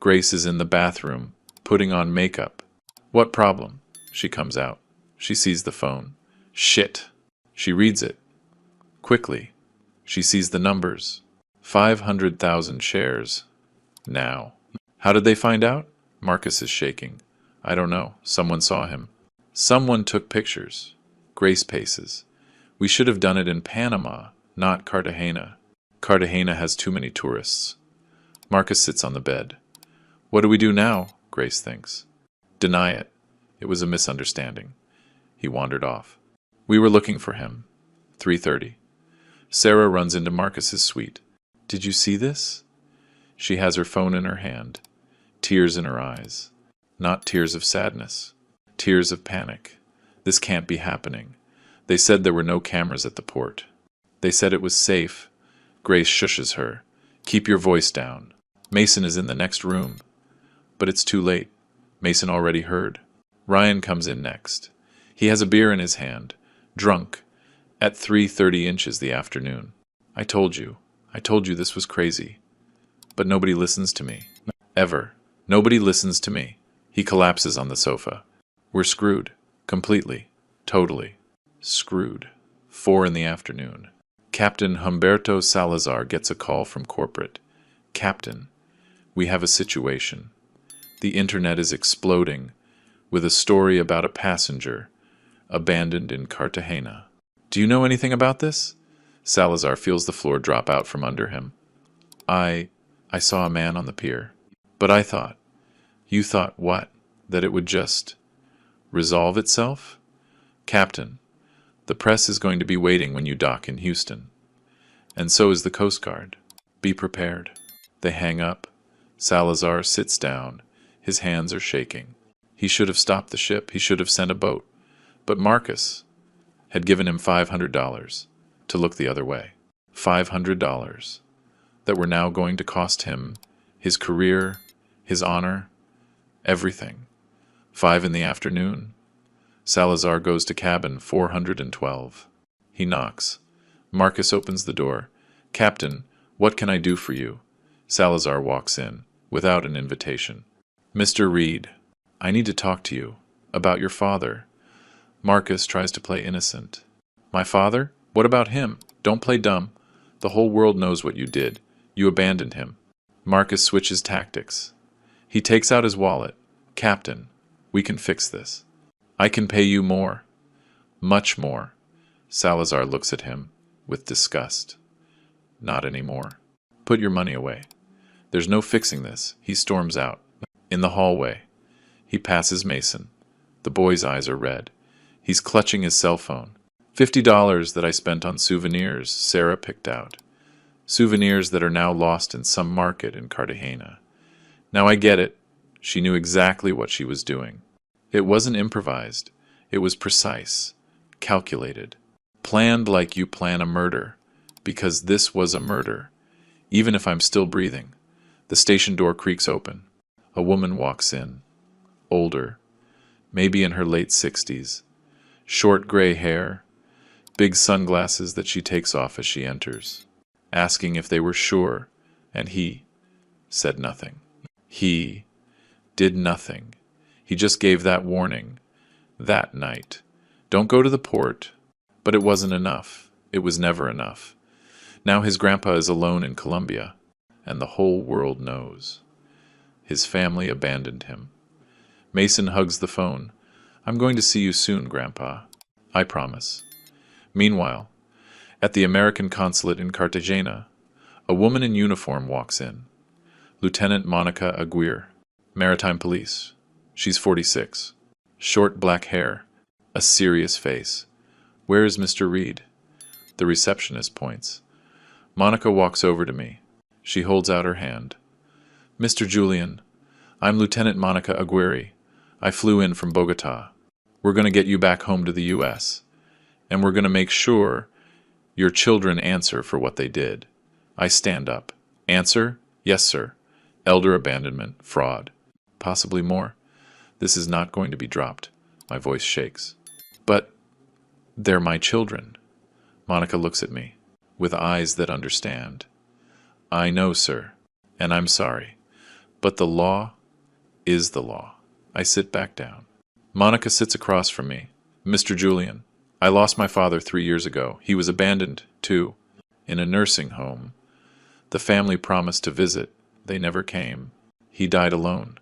Grace is in the bathroom, putting on makeup. What problem? She comes out. She sees the phone. Shit. She reads it. Quickly. She sees the numbers. 500,000 shares. Now. How did they find out? Marcus is shaking. I don't know. Someone saw him. Someone took pictures. Grace paces. We should have done it in Panama, not Cartagena. Cartagena has too many tourists. Marcus sits on the bed. What do we do now? Grace thinks. Deny it. It was a misunderstanding. He wandered off. We were looking for him. 3:30. Sarah runs into Marcus's suite. Did you see this? She has her phone in her hand. Tears in her eyes. Not tears of sadness. Tears of panic. This can't be happening. They said there were no cameras at the port. They said it was safe. Grace shushes her. Keep your voice down. Mason is in the next room. But it's too late. Mason already heard. Ryan comes in next. He has a beer in his hand. Drunk. At 3:30 the afternoon. I told you this was crazy. But nobody listens to me. Ever. Nobody listens to me. He collapses on the sofa. We're screwed. Completely. Totally. Screwed. 4 in the afternoon. Captain Humberto Salazar gets a call from corporate. Captain, we have a situation. The internet is exploding with a story about a passenger abandoned in Cartagena. Do you know anything about this? Salazar feels the floor drop out from under him. I saw a man on the pier. But I thought. You thought what? That it would just resolve itself? Captain, the press is going to be waiting when you dock in Houston. And so is the Coast Guard. Be prepared. They hang up. Salazar sits down. His hands are shaking. He should have stopped the ship. He should have sent a boat. But Marcus had given him $500 to look the other way. $500 that were now going to cost him his career, his honor, everything. 5 in the afternoon. Salazar goes to cabin 412. He knocks. Marcus opens the door. Captain, what can I do for you? Salazar walks in, without an invitation. Mr. Reed, I need to talk to you about your father. Marcus tries to play innocent. My father? What about him? Don't play dumb. The whole world knows what you did. You abandoned him. Marcus switches tactics. He takes out his wallet. Captain, we can fix this. I can pay you more. Much more. Salazar looks at him with disgust. Not anymore. Put your money away. There's no fixing this. He storms out. In the hallway, he passes Mason. The boy's eyes are red. He's clutching his cell phone. $50 that I spent on souvenirs Sarah picked out. Souvenirs that are now lost in some market in Cartagena. Now I get it. She knew exactly what she was doing. It wasn't improvised. It was precise, calculated, planned like you plan a murder, because this was a murder. Even if I'm still breathing. The station door creaks open. A woman walks in. Older, maybe in her late 60s. Short gray hair, big sunglasses that she takes off as she enters, asking if they were sure, and he said nothing. He did nothing. He just gave that warning, that night. Don't go to the port. But it wasn't enough. It was never enough. Now his grandpa is alone in Colombia, and the whole world knows. His family abandoned him. Mason hugs the phone. I'm going to see you soon, Grandpa. I promise. Meanwhile, at the American consulate in Cartagena, a woman in uniform walks in. Lieutenant Monica Aguirre, Maritime Police. She's 46. Short black hair. A serious face. Where is Mr. Reed? The receptionist points. Monica walks over to me. She holds out her hand. Mr. Julian, I'm Lieutenant Monica Aguirre. I flew in from Bogota. We're going to get you back home to the U.S., and we're going to make sure your children answer for what they did. I stand up. Answer? Yes, sir. Elder abandonment, fraud. Possibly more. This is not going to be dropped. My voice shakes. But they're my children. Monica looks at me with eyes that understand. I know, sir, and I'm sorry. But the law is the law. I sit back down. Monica sits across from me. Mr. Julian, I lost my father 3 years ago. He was abandoned, too, in a nursing home. The family promised to visit. They never came. He died alone.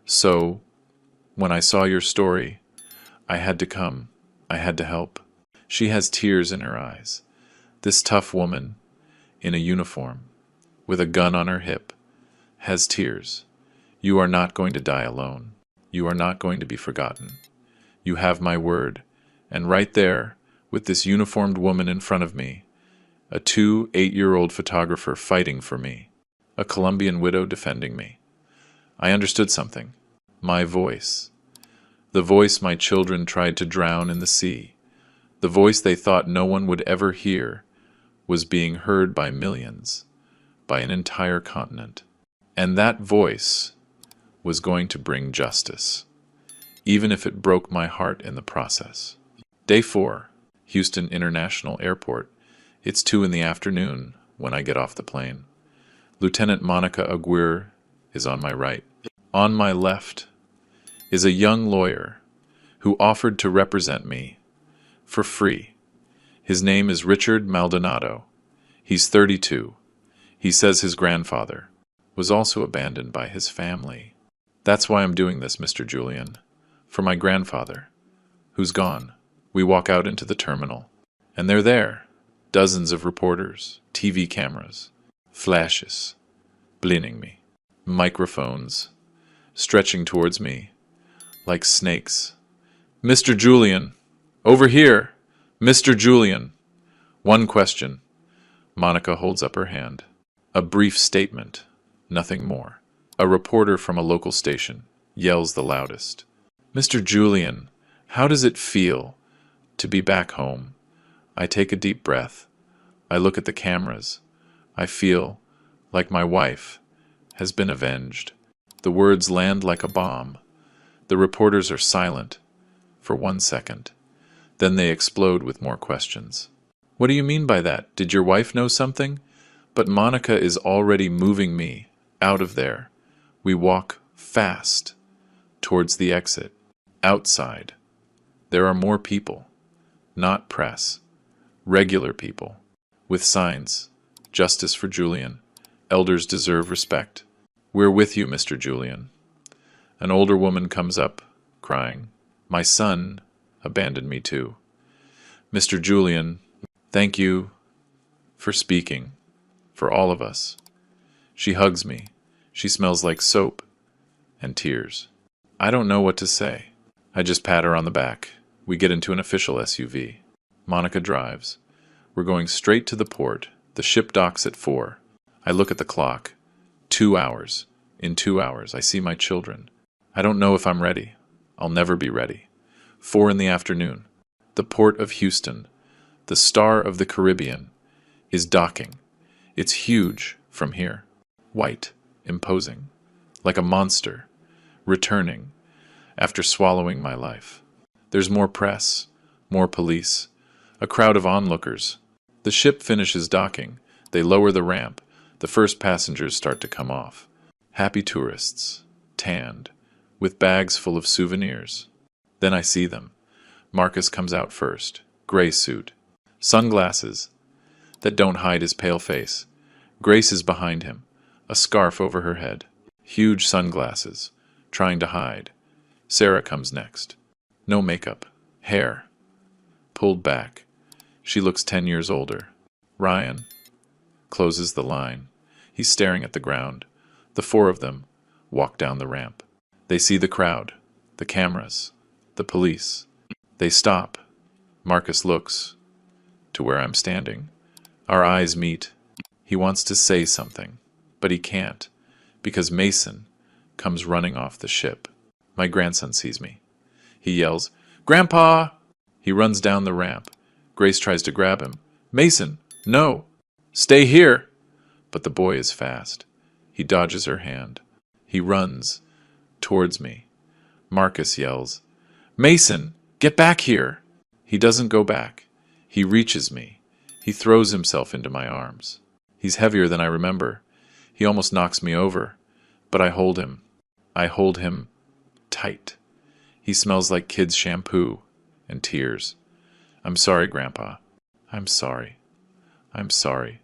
So, when I saw your story, I had to come. I had to help. She has tears in her eyes. This tough woman, in a uniform, with a gun on her hip, has tears. You are not going to die alone. You are not going to be forgotten. You have my word. And right there, with this uniformed woman in front of me, a 8-year-old photographer fighting for me, a Colombian widow defending me, I understood something. My voice. The voice my children tried to drown in the sea. The voice they thought no one would ever hear was being heard by millions, by an entire continent. And that voice was going to bring justice, even if it broke my heart in the process. Day 4, Houston International Airport. It's 2 in the afternoon when I get off the plane. Lieutenant Monica Aguirre is on my right. On my left is a young lawyer who offered to represent me for free. His name is Richard Maldonado. He's 32. He says his grandfather was also abandoned by his family. That's why I'm doing this, Mr. Julian. For my grandfather, who's gone. We walk out into the terminal, and they're there. Dozens of reporters, TV cameras, flashes, blinking me, microphones, stretching towards me like snakes. Mr. Julian, over here, Mr. Julian. One question. Monica holds up her hand. A brief statement, nothing more. A reporter from a local station yells the loudest. Mr. Julian, how does it feel to be back home? I take a deep breath. I look at the cameras. I feel like my wife has been avenged. The words land like a bomb. The reporters are silent for 1 second. Then they explode with more questions. What do you mean by that? Did your wife know something? But Monica is already moving me out of there. We walk fast towards the exit. Outside, there are more people, not press, regular people, with signs, justice for Julian, elders deserve respect. We're with you, Mr. Julian. An older woman comes up, crying. My son abandoned me too. Mr. Julian, thank you for speaking, for all of us. She hugs me. She smells like soap and tears. I don't know what to say. I just pat her on the back. We get into an official SUV. Monica drives. We're going straight to the port. The ship docks at 4. I look at the clock. 2 hours. In 2 hours, I see my children. I don't know if I'm ready. I'll never be ready. 4 in the afternoon. The port of Houston, the star of the Caribbean, is docking. It's huge from here. White, imposing, like a monster, returning after swallowing my life. There's more press, more police, a crowd of onlookers. The ship finishes docking. They lower the ramp. The first passengers start to come off. Happy tourists, tanned, with bags full of souvenirs. Then I see them. Marcus comes out first, gray suit, sunglasses that don't hide his pale face. Grace is behind him, a scarf over her head, huge sunglasses, trying to hide. Sarah comes next. No makeup, hair pulled back. She looks 10 years older. Ryan closes the line. He's staring at the ground. The 4 of them walk down the ramp. They see the crowd, the cameras, the police. They stop. Marcus looks to where I'm standing. Our eyes meet. He wants to say something, but he can't, because Mason comes running off the ship. My grandson sees me. He yells, "Grandpa!" He runs down the ramp. Grace tries to grab him. "Mason, no! Stay here!" But the boy is fast. He dodges her hand. He runs towards me. Marcus yells, "Mason, get back here!" He doesn't go back. He reaches me. He throws himself into my arms. He's heavier than I remember. He almost knocks me over. But I hold him. I hold him tight. He smells like kids' shampoo and tears. "I'm sorry, Grandpa. I'm sorry. I'm sorry.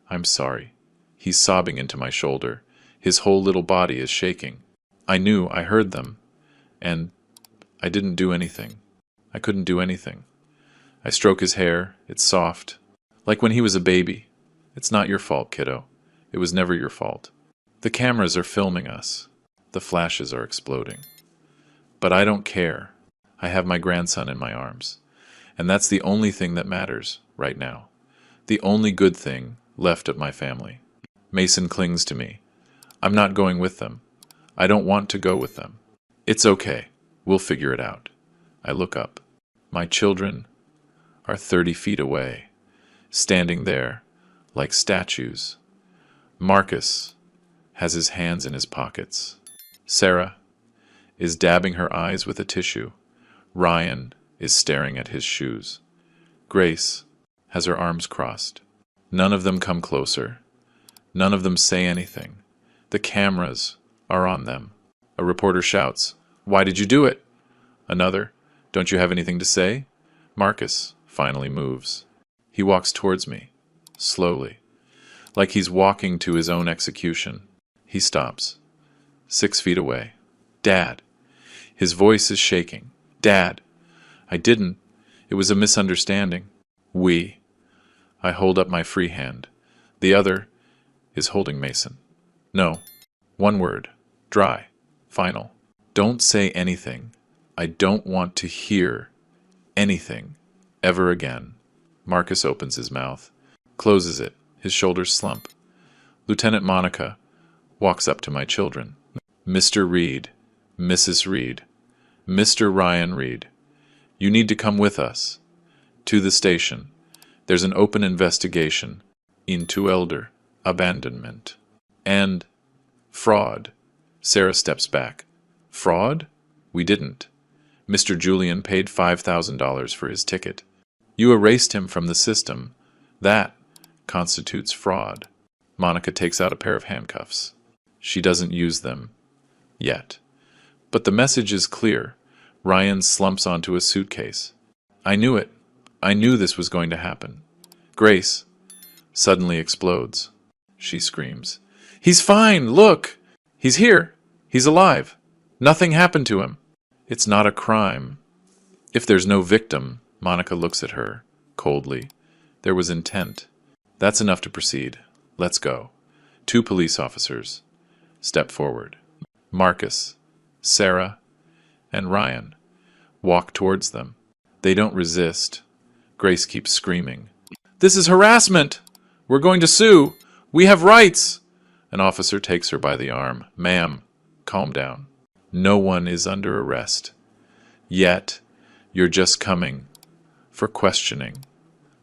I'm sorry." He's sobbing into my shoulder. His whole little body is shaking. I knew, I heard them. And I didn't do anything. I couldn't do anything. I stroke his hair. It's soft. Like when he was a baby. It's not your fault, kiddo. It was never your fault. The cameras are filming us. The flashes are exploding. But I don't care. I have my grandson in my arms. And that's the only thing that matters right now. The only good thing left of my family. Mason clings to me. I'm not going with them. I don't want to go with them. It's okay. We'll figure it out. I look up. My children are 30 feet away, standing there like statues. Marcus has his hands in his pockets. Sarah is dabbing her eyes with a tissue. Ryan is staring at his shoes. Grace has her arms crossed. None of them come closer. None of them say anything. The cameras are on them. A reporter shouts, "Why did you do it?" Another, "Don't you have anything to say?" Marcus finally moves. He walks towards me, slowly, like he's walking to his own execution. He stops, 6 feet away. "Dad." His voice is shaking. "Dad, I didn't. It was a misunderstanding." "We." I hold up my free hand. The other is holding Mason. "No. One word. Dry. Final. Don't say anything. I don't want to hear anything ever again." Marcus opens his mouth, closes it, his shoulders slump. Lieutenant Monica walks up to my children. "Mr. Reed, Mrs. Reed, Mr. Ryan Reed, you need to come with us to the station. There's an open investigation into elder abandonment and fraud." Sarah steps back. "Fraud? We didn't. Mr. Julian paid $5,000 for his ticket. You erased him from the system. That constitutes fraud." Monica takes out a pair of handcuffs. She doesn't use them yet. But the message is clear. Ryan slumps onto a suitcase. "I knew it. I knew this was going to happen." Grace suddenly explodes. She screams, "He's fine! Look! He's here! He's alive! Nothing happened to him!" "It's not a crime. If there's no victim," Monica looks at her coldly, "there was intent. That's enough to proceed. Let's go." 2 police officers step forward. Marcus, Sarah, and Ryan walk towards them. They don't resist. Grace keeps screaming, "This is harassment! We're going to sue! We have rights!" An officer takes her by the arm. "Ma'am, calm down. No one is under arrest. Yet, you're just coming for questioning."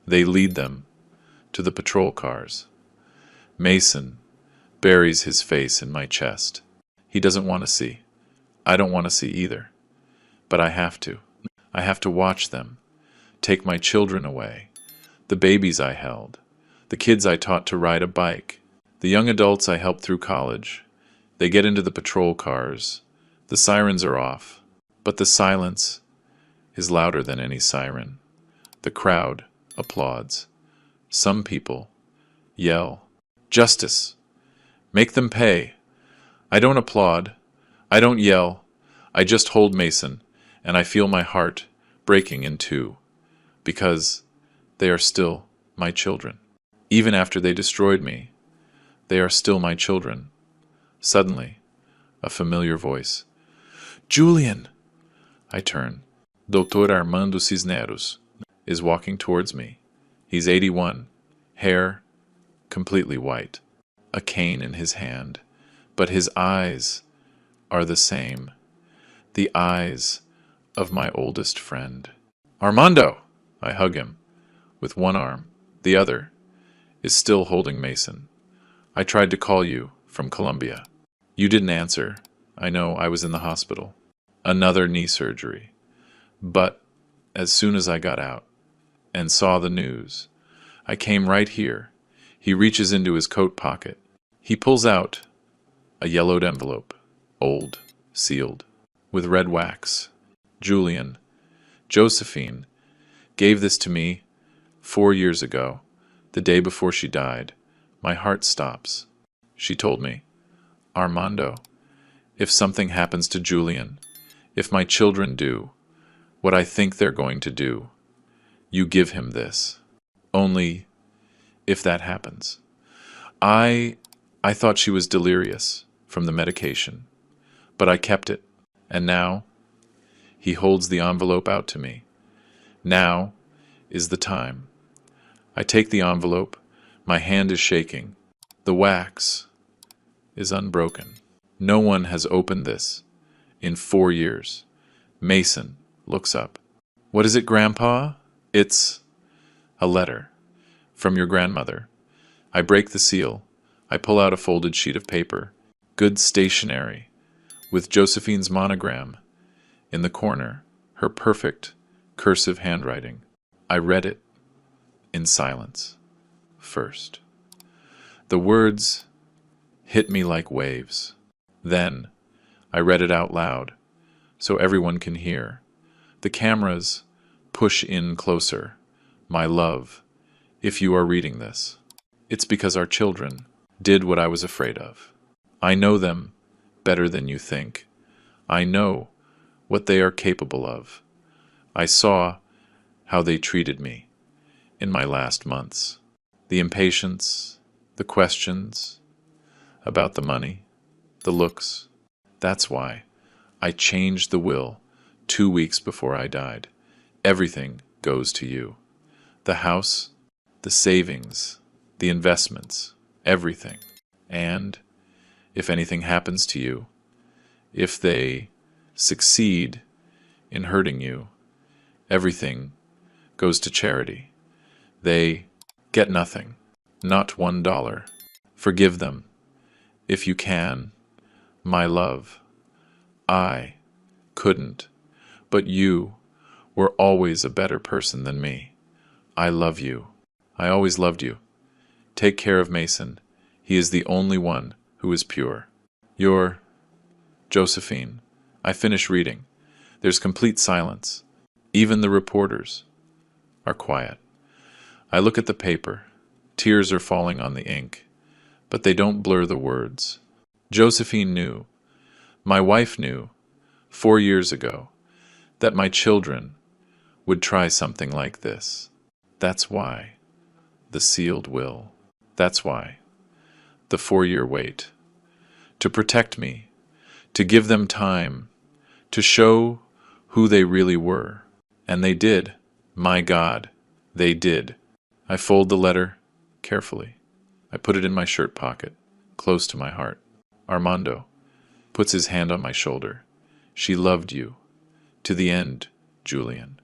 They lead them to the patrol cars. Mason buries his face in my chest. He doesn't want to see. I don't want to see either. But I have to. I have to watch them. Take my children away. The babies I held. The kids I taught to ride a bike. The young adults I helped through college. They get into the patrol cars. The sirens are off. But the silence is louder than any siren. The crowd applauds. Some people yell, "Justice! Make them pay!" I don't applaud. I don't yell. I just hold Mason, and I feel my heart breaking in two, because they are still my children. Even after they destroyed me, they are still my children. Suddenly, a familiar voice. "Julian!" I turn. Dr. Armando Cisneros is walking towards me. He's 81, hair completely white, a cane in his hand, but his eyes are the same, the eyes of my oldest friend. "Armando!" I hug him with one arm. The other is still holding Mason. "I tried to call you from Colombia. You didn't answer. I know, I was in the hospital. Another knee surgery. But as soon as I got out and saw the news, I came right here." He reaches into his coat pocket. He pulls out a yellowed envelope, old, sealed, with red wax. "Julian, Josephine gave this to me 4 years ago, the day before she died. My heart stops. She told me, 'Armando, if something happens to Julian, if my children do what I think they're going to do, you give him this. Only if that happens.' I thought she was delirious from the medication, but I kept it, and now," he holds the envelope out to me, "now is the time." I take the envelope. My hand is shaking. The wax is unbroken. No one has opened this in 4 years. Mason looks up. "What is it, Grandpa?" "It's a letter from your grandmother." I break the seal. I pull out a folded sheet of paper, good stationery, with Josephine's monogram in the corner, her perfect cursive handwriting. I read it in silence first. The words hit me like waves. Then I read it out loud, so everyone can hear. The cameras push in closer. My love, if you are reading this, it's because our children did what I was afraid of. I know them better than you think. I know what they are capable of. I saw how they treated me in my last months. The impatience, the questions about the money, the looks. That's why I changed the will 2 weeks before I died. Everything goes to you. The house, the savings, the investments, everything. And if anything happens to you, if they succeed in hurting you, everything goes to charity. They get nothing, not $1. Forgive them, if you can, my love. I couldn't, but you were always a better person than me. I love you. I always loved you. Take care of Mason. He is the only one who is pure. Your Josephine. I finish reading. There's complete silence. Even the reporters are quiet. I look at the paper. Tears are falling on the ink, but they don't blur the words. Josephine knew, my wife knew, 4 years ago, that my children would try something like this. That's why the sealed will. That's why the 4-year wait. To protect me, to give them time, to show who they really were. And they did. My God, they did. I fold the letter carefully. I put it in my shirt pocket, close to my heart. Armando puts his hand on my shoulder. She loved you. To the end, Julian.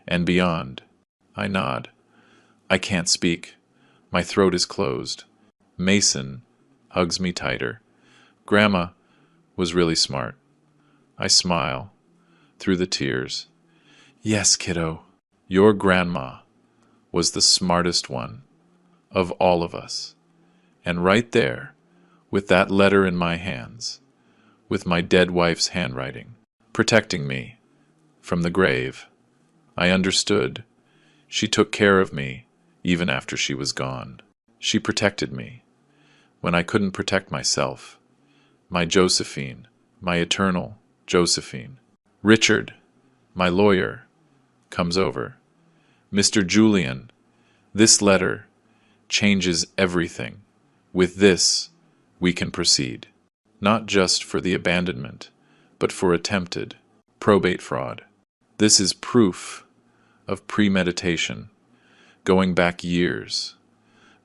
And beyond. I nod. I can't speak. My throat is closed. Mason hugs me tighter. Grandma was really smart. I smile through the tears. Yes, kiddo, your grandma was the smartest one of all of us. And right there, with that letter in my hands, with my dead wife's handwriting, protecting me from the grave, I understood. She took care of me even after she was gone. She protected me when I couldn't protect myself. My Josephine, my eternal Josephine. Richard, my lawyer, comes over. Mr. Julian, this letter changes everything. With this, we can proceed. Not just for the abandonment, but for attempted probate fraud. This is proof of premeditation, going back years.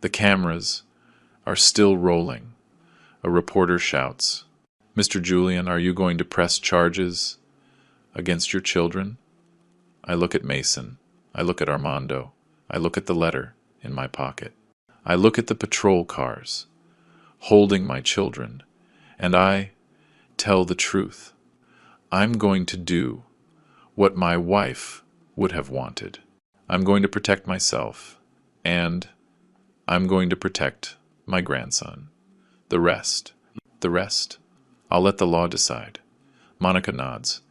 The cameras are still rolling. A reporter shouts, Mr. Julian, are you going to press charges against your children? I look at Mason. I look at Armando. I look at the letter in my pocket. I look at the patrol cars, holding my children, and I tell the truth. I'm going to do what my wife would have wanted. I'm going to protect myself, and I'm going to protect my grandson. The rest, I'll let the law decide. Monica nods.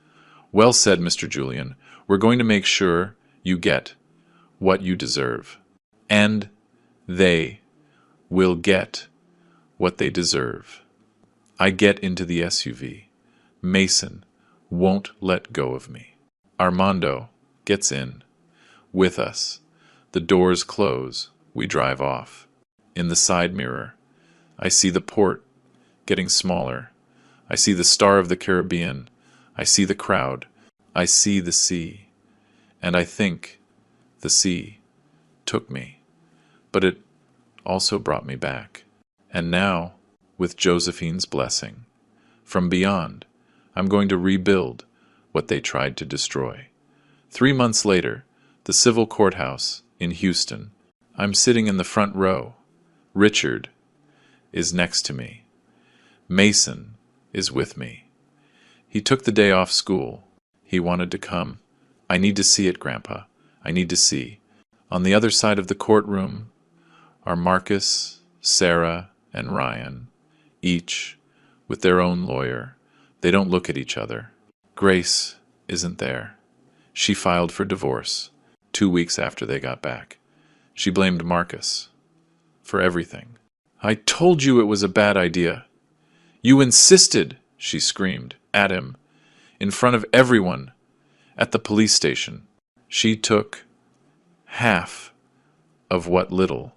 Well said, Mr. Julian. We're going to make sure you get what you deserve. And they will get what they deserve. I get into the SUV. Mason won't let go of me. Armando gets in with us. The doors close. We drive off. In the side mirror, I see the port getting smaller. I see the Star of the Caribbean. I see the crowd. I see the sea. And I think the sea took me. But it also brought me back. And now, with Josephine's blessing, from beyond, I'm going to rebuild what they tried to destroy. 3 months later, the civil courthouse in Houston. I'm sitting in the front row. Richard is next to me. Mason is with me. He took the day off school. He wanted to come. I need to see it, Grandpa. I need to see. On the other side of the courtroom are Marcus, Sarah and Ryan, each with their own lawyer. They don't look at each other. Grace isn't there. She filed for divorce 2 weeks after they got back. She blamed Marcus for everything. "I told you it was a bad idea. You insisted," she screamed at him in front of everyone at the police station. She took half of what little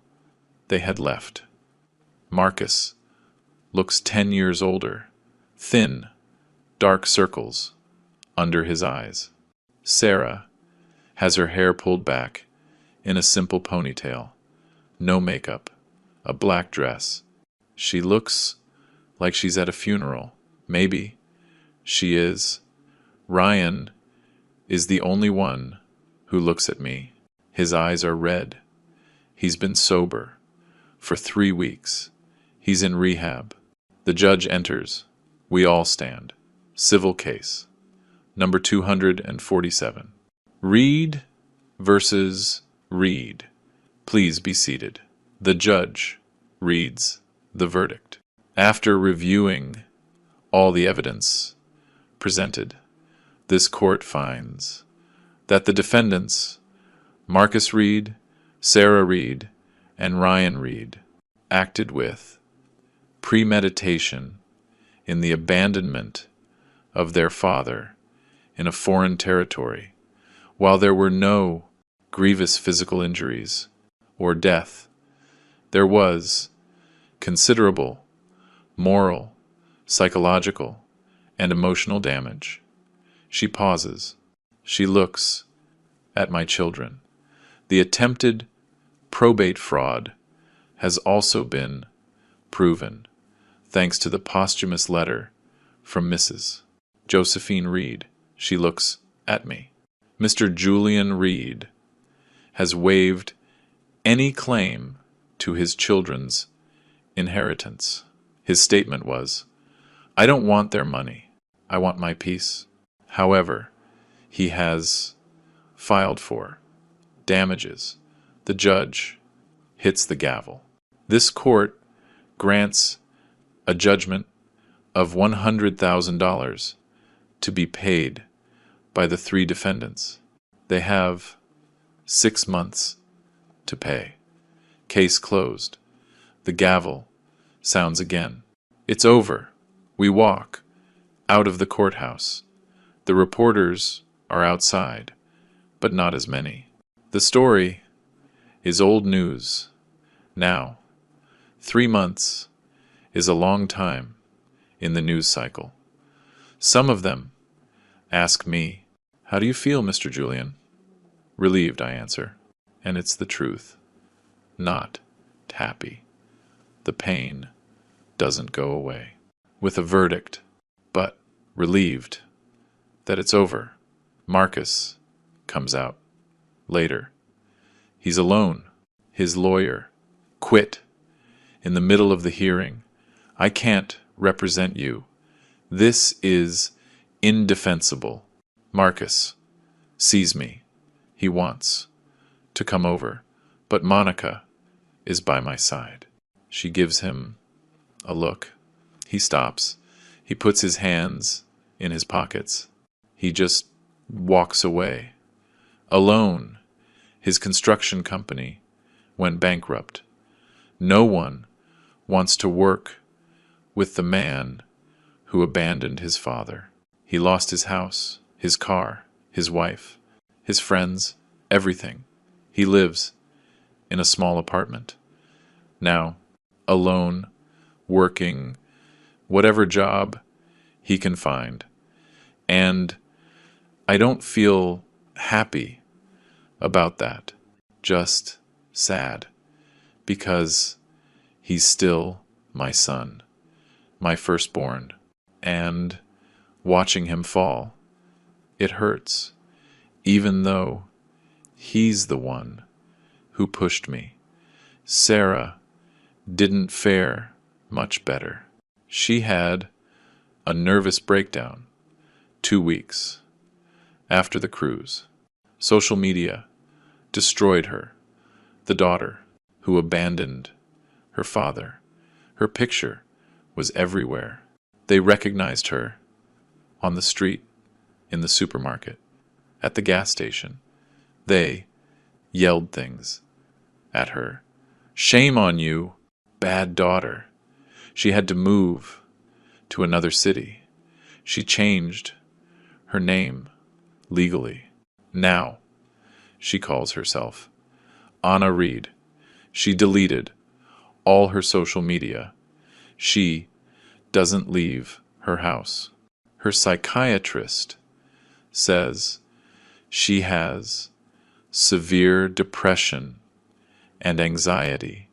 they had left. Marcus looks 10 years older, thin, dark circles under his eyes. Sarah has her hair pulled back in a simple ponytail, no makeup, a black dress. She looks like she's at a funeral. Maybe she is. Ryan is the only one who looks at me. His eyes are red. He's been sober for 3 weeks. He's in rehab. The judge enters. We all stand. Civil case. Number 247. Reed versus Reed. Please be seated. The judge reads the verdict. After reviewing all the evidence presented, this court finds that the defendants, Marcus Reed, Sarah Reed, and Ryan Reed, acted with premeditation in the abandonment of their father in a foreign territory, while there were no grievous physical injuries or death. There was considerable moral, psychological, and emotional damage. She pauses. She looks at my children. The attempted probate fraud has also been proven, thanks to the posthumous letter from Mrs. Josephine Reed. She looks at me. Mr. Julian Reed has waived any claim to his children's inheritance. His statement was, "I don't want their money. I want my peace." However, he has filed for damages. The judge hits the gavel. This court grants a judgment of $100,000 to be paid by the 3 defendants. They have 6 months to pay. Case closed. The gavel sounds again. It's over. We walk out of the courthouse. The reporters are outside, but not as many. The story is old news now. 3 months is a long time in the news cycle. Some of them ask me, "How do you feel, Mr. Julian?" "Relieved," I answer. And it's the truth. Not happy. The pain doesn't go away. With a verdict, but relieved that it's over. Marcus comes out later. He's alone. His lawyer quit in the middle of the hearing. "I can't represent you. This is indefensible." Marcus sees me. He wants to come over, but Monica is by my side. She gives him a look. He stops. He puts his hands in his pockets. He just walks away. Alone. His construction company went bankrupt. No one wants to work with the man who abandoned his father. He lost his house, his car, his wife, his friends, everything. He lives in a small apartment. Now, alone, working, whatever job he can find. And I don't feel happy about that, just sad, because he's still my son, my firstborn, and watching him fall, it hurts, even though he's the one who pushed me. Sarah didn't fare much better. She had a nervous breakdown 2 weeks after the cruise. Social media destroyed her, the daughter who abandoned her father. Her picture was everywhere. They recognized her on the street, in the supermarket, at the gas station. They yelled things at her. Shame on you, bad daughter. She had to move to another city. She changed her name legally. Now she calls herself Anna Reed. She deleted all her social media. She doesn't leave her house. Her psychiatrist says she has severe depression and anxiety.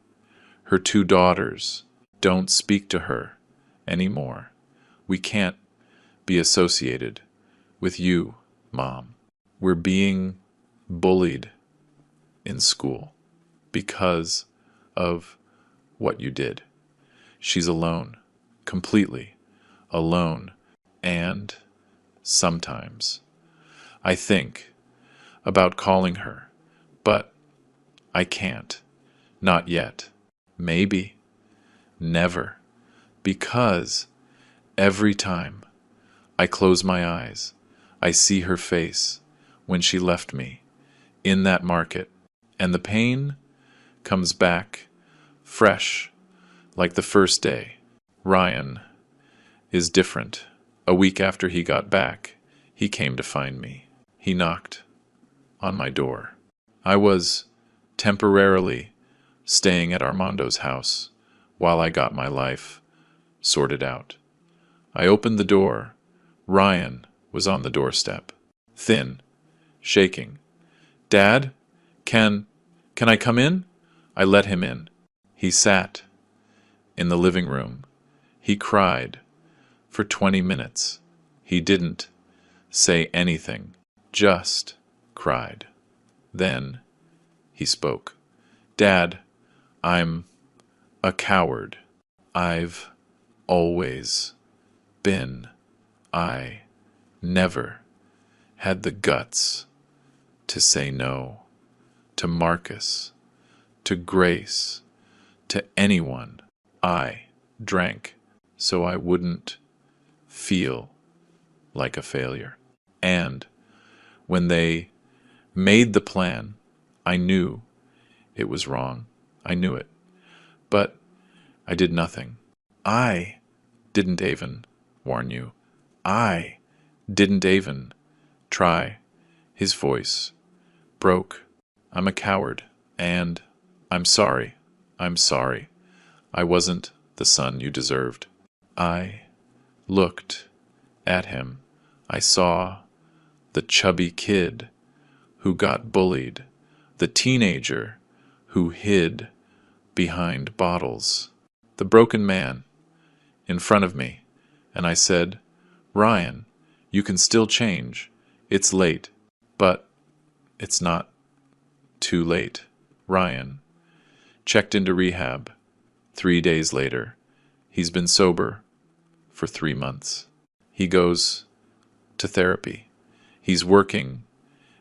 Her two daughters don't speak to her anymore. We can't be associated with you, Mom. We're being bullied in school because of what you did. She's alone, completely alone, and sometimes I think about calling her, but I can't. Not yet. Maybe. Never. Because every time I close my eyes, I see her face when she left me in that market, and the pain comes back fresh like the first day. Ryan is different. A week after he got back, he came to find me. He knocked on my door. I was temporarily staying at Armando's house while I got my life sorted out. I opened the door. Ryan was on the doorstep, thin, shaking. Dad, can I come in? I let him in. He sat in the living room. He cried for 20 minutes. He didn't say anything, just cried. Then he spoke. Dad, I'm a coward. I've always been. I never had the guts to say no to Marcus, to Grace, to anyone. I drank so I wouldn't feel like a failure. And when they made the plan, I knew it was wrong. I knew it. But I did nothing. I didn't even warn you. I didn't even try. His voice broke. I'm a coward, and I'm sorry. I'm sorry. I wasn't the son you deserved. I looked at him. I saw the chubby kid who got bullied, the teenager who hid behind bottles, the broken man in front of me, and I said, Ryan, you can still change. It's late, but it's not too late. Ryan checked into rehab 3 days later. He's been sober for 3 months. He goes to therapy. He's working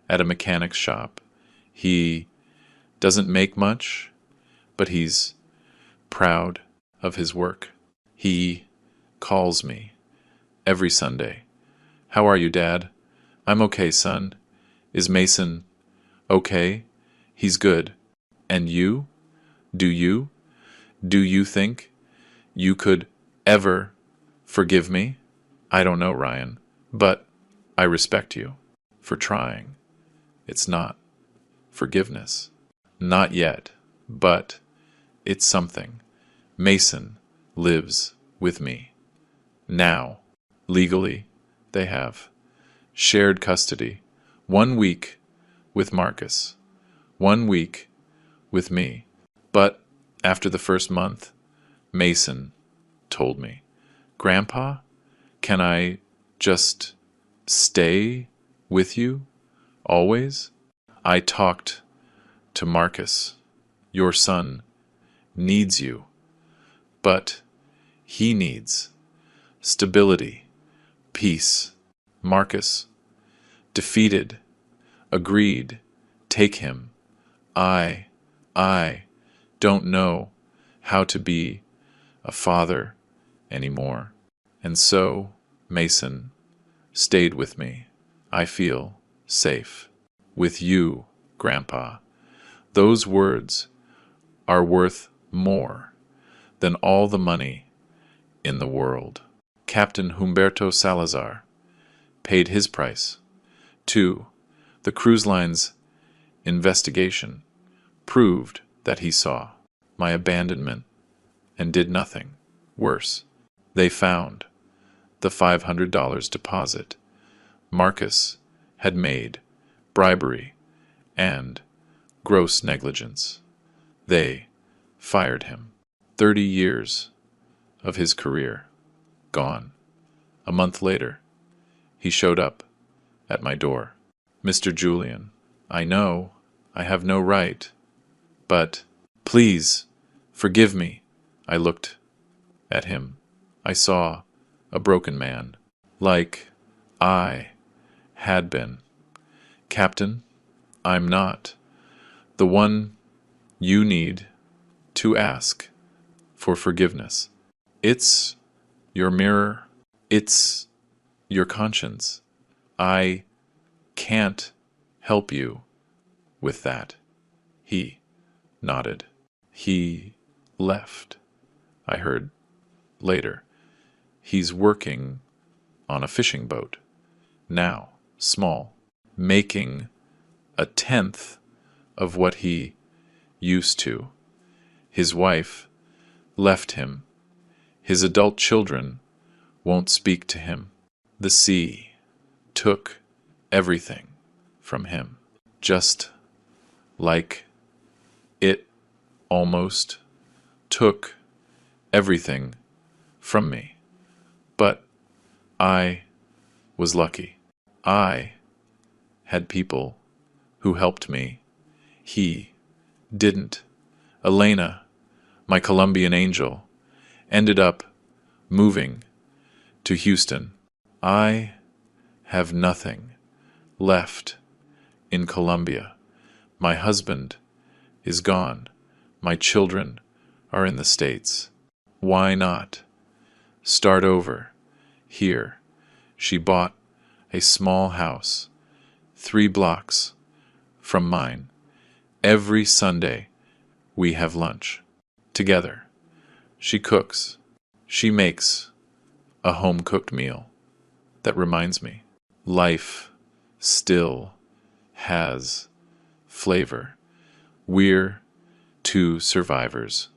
at a mechanic's shop. He doesn't make much, but he's proud of his work. He calls me every Sunday. How are you, Dad? I'm okay, son. Is Mason okay? He's good. And you? Do you? Do you think you could ever forgive me? I don't know, Ryan, but I respect you for trying. It's not forgiveness. Not yet, but it's something. Mason lives with me. Now, legally, they have shared custody. 1 week with Marcus. 1 week with me. But after the first month, Mason told me, Grandpa, can I just stay with you always? I talked to Marcus. Your son needs you, but he needs stability, peace. Marcus, defeated, agreed, take him. I don't know how to be a father anymore. And so, Mason stayed with me. I feel safe. With you, Grandpa. Those words are worth more than all the money in the world. Captain Humberto Salazar paid his price. 2. The cruise line's investigation proved that he saw my abandonment and did nothing. Worse, they found the $500 deposit Marcus had made, bribery, and gross negligence. They fired him. 30 years of his career gone. A month later, he showed up at my door. Mr. Julian, I know I have no right, but please forgive me. I looked at him. I saw a broken man, like I had been. Captain, I'm not the one you need to ask for forgiveness. It's your mirror. It's your conscience. I can't help you with that. He nodded. He left. I heard later. He's working on a fishing boat. Now, small, making a tenth of what he used to. His wife left him. His adult children won't speak to him. The sea took everything from him, just like it almost took everything from me. But I was lucky. I had people who helped me. He didn't. Elena, my Colombian angel, ended up moving to Houston. I have nothing left in Colombia. My husband is gone. My children are in the States. Why not start over here? She bought a small house 3 blocks from mine. Every Sunday we have lunch together. She cooks. She makes a home-cooked meal that reminds me life still has flavor. We're 2 survivors.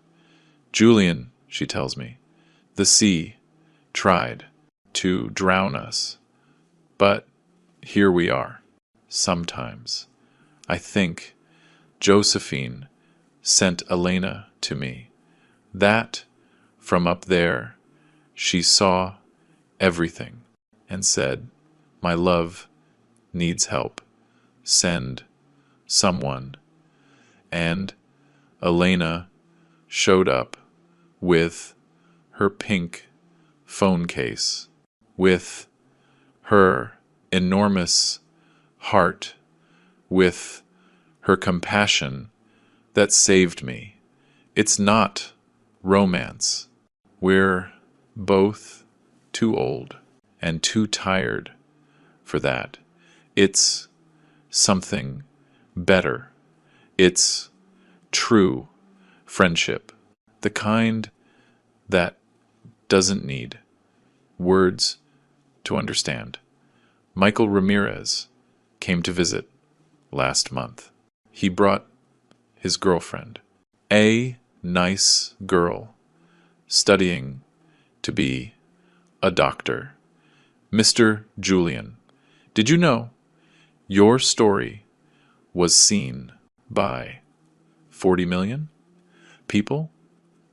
Julian, she tells me, the sea tried to drown us, but here we are. Sometimes I think Josephine sent Elena to me. That from up there she saw everything and said, my love needs help. Send someone. And Elena showed up with her pink phone case, with her enormous heart, with her compassion that saved me. It's not romance. We're both too old and too tired for that. It's something better. It's true friendship, the kind that doesn't need words to understand. Michael Ramirez came to visit last month. He brought his girlfriend, a nice girl, studying to be a doctor. Mr. Julian, did you know your story was seen by 40 million people?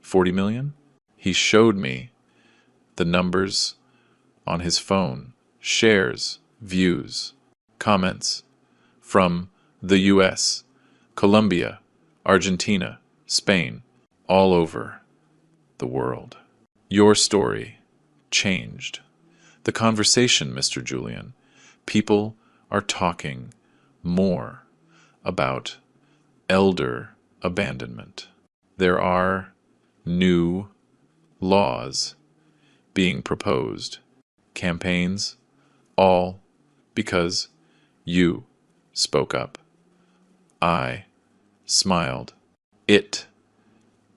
40 million? He showed me the numbers on his phone, shares, views, comments from the US, Colombia, Argentina, Spain, all over the world. Your story changed the conversation, Mr. Julian. People are talking more about elder abandonment. There are new laws being proposed, campaigns, all because you spoke up. I smiled. It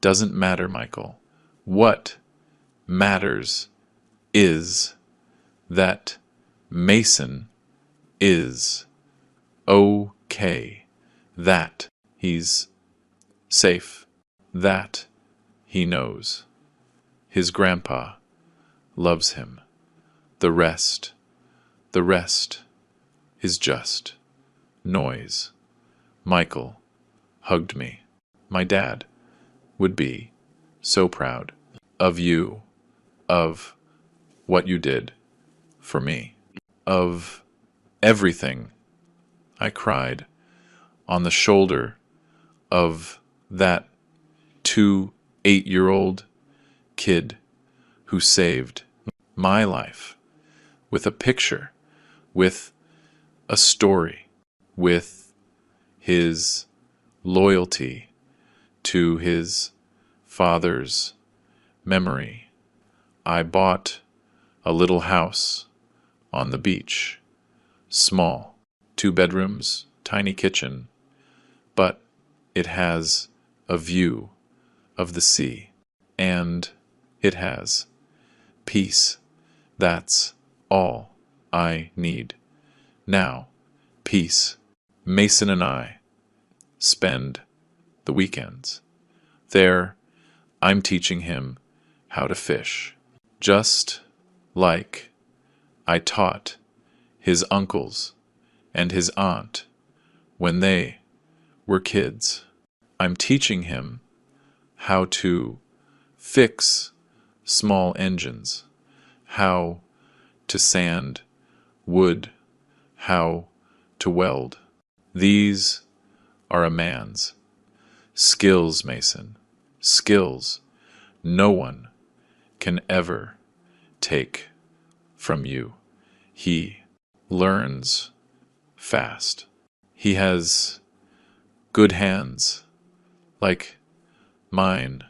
doesn't matter, Michael. What matters is that Mason is okay, that he's safe, that he knows his grandpa loves him. The rest is just noise. Michael hugged me. My dad would be so proud of you, of what you did for me, of everything. I cried on the shoulder of that 8-year-old kid who saved my life with a picture, with a story, with his loyalty to his father's memory. I bought a little house on the beach, small, 2 bedrooms, tiny kitchen, but it has a view of the sea, and it has peace. That's all I need now. Peace. Mason and I spend the weekends. There, I'm teaching him how to fish, just like I taught his uncles and his aunt when they were kids. I'm teaching him how to fix small engines, how to sand wood, how to weld. These are a man's skills, Mason. Skills no one can ever take from you. He learns fast. He has good hands, like mine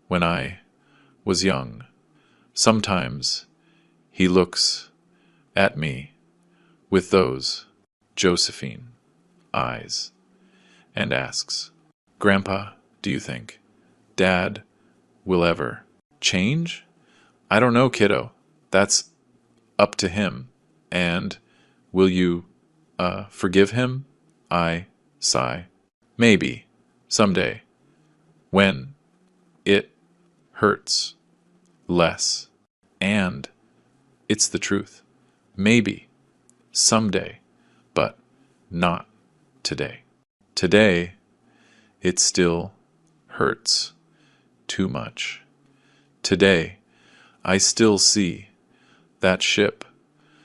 when I was young. Sometimes he looks at me with those Josephine eyes and asks, "Grandpa, do you think Dad will ever change?" "I don't know, kiddo. That's up to him. And will you, forgive him?" I sigh. "Maybe, someday, when it hurts less." And it's the truth. Maybe, someday, but not today. Today, it still hurts too much. Today, I still see that ship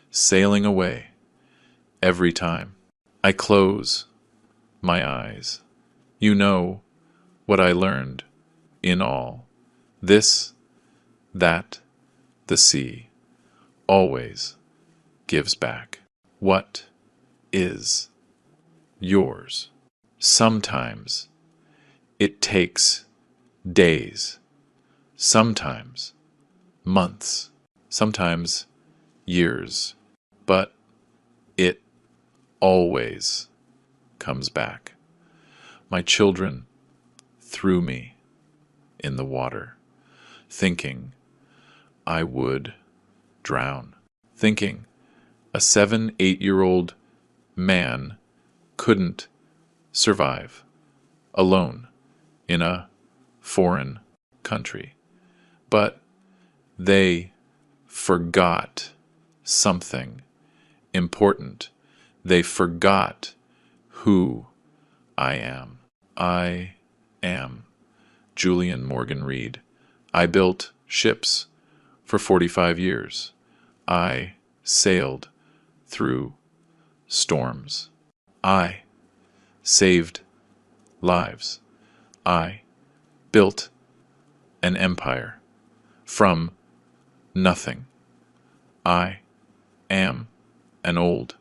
sailing away every time I close my eyes. You know what I learned in all this, that the sea always gives back what is yours. Sometimes it takes days, sometimes months, sometimes years, but it always comes back. My children threw me in the water, thinking I would drown, thinking a 8-year-old man couldn't survive alone in a foreign country. But they forgot something important. They forgot who I am. I am Julian Morgan Reed. I built ships for 45 years. I sailed through storms. I saved lives. I built an empire from nothing. I am an old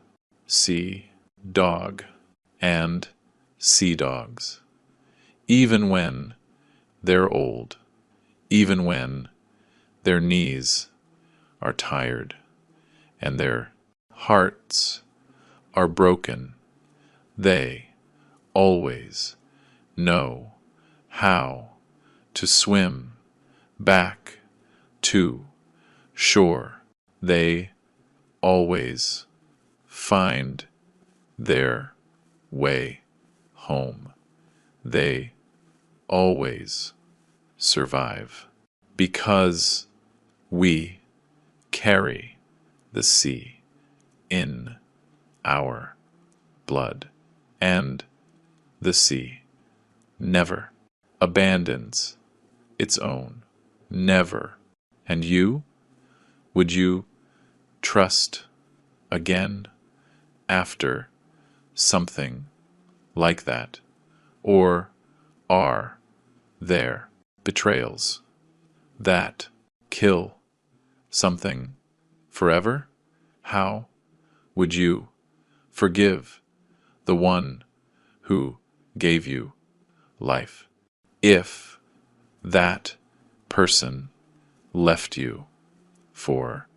sea dog, and sea dogs, even when they're old, even when their knees are tired and their hearts are broken, they always know how to swim back to shore. They always find their way home. They always survive because we carry the sea in our blood, and the sea never abandons its own. Never. And you? Would you trust again after something like that? Or are there betrayals that kill something forever? How would you forgive the one who gave you life if that person left you for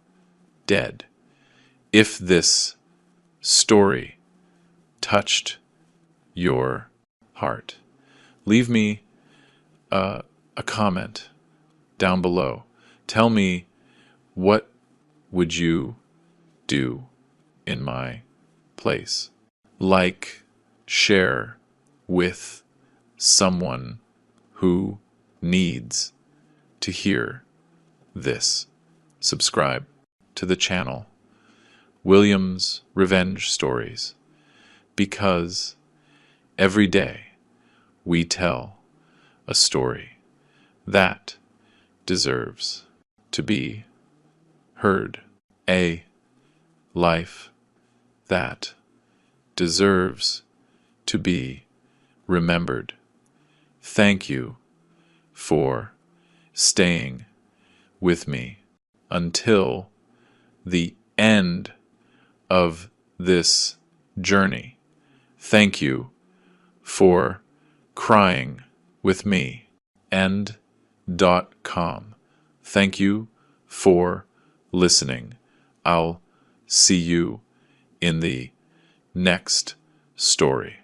dead? If this story touched your heart, leave me a comment down below. Tell me, what would you do in my place? Like, share with someone who needs to hear this. Subscribe to the channel, William's Revenge Stories, because every day we tell a story that deserves to be heard. A life that deserves to be remembered. Thank you for staying with me until the end of this journey. Thank you for crying with me. End.com. Thank you for listening. I'll see you in the next story.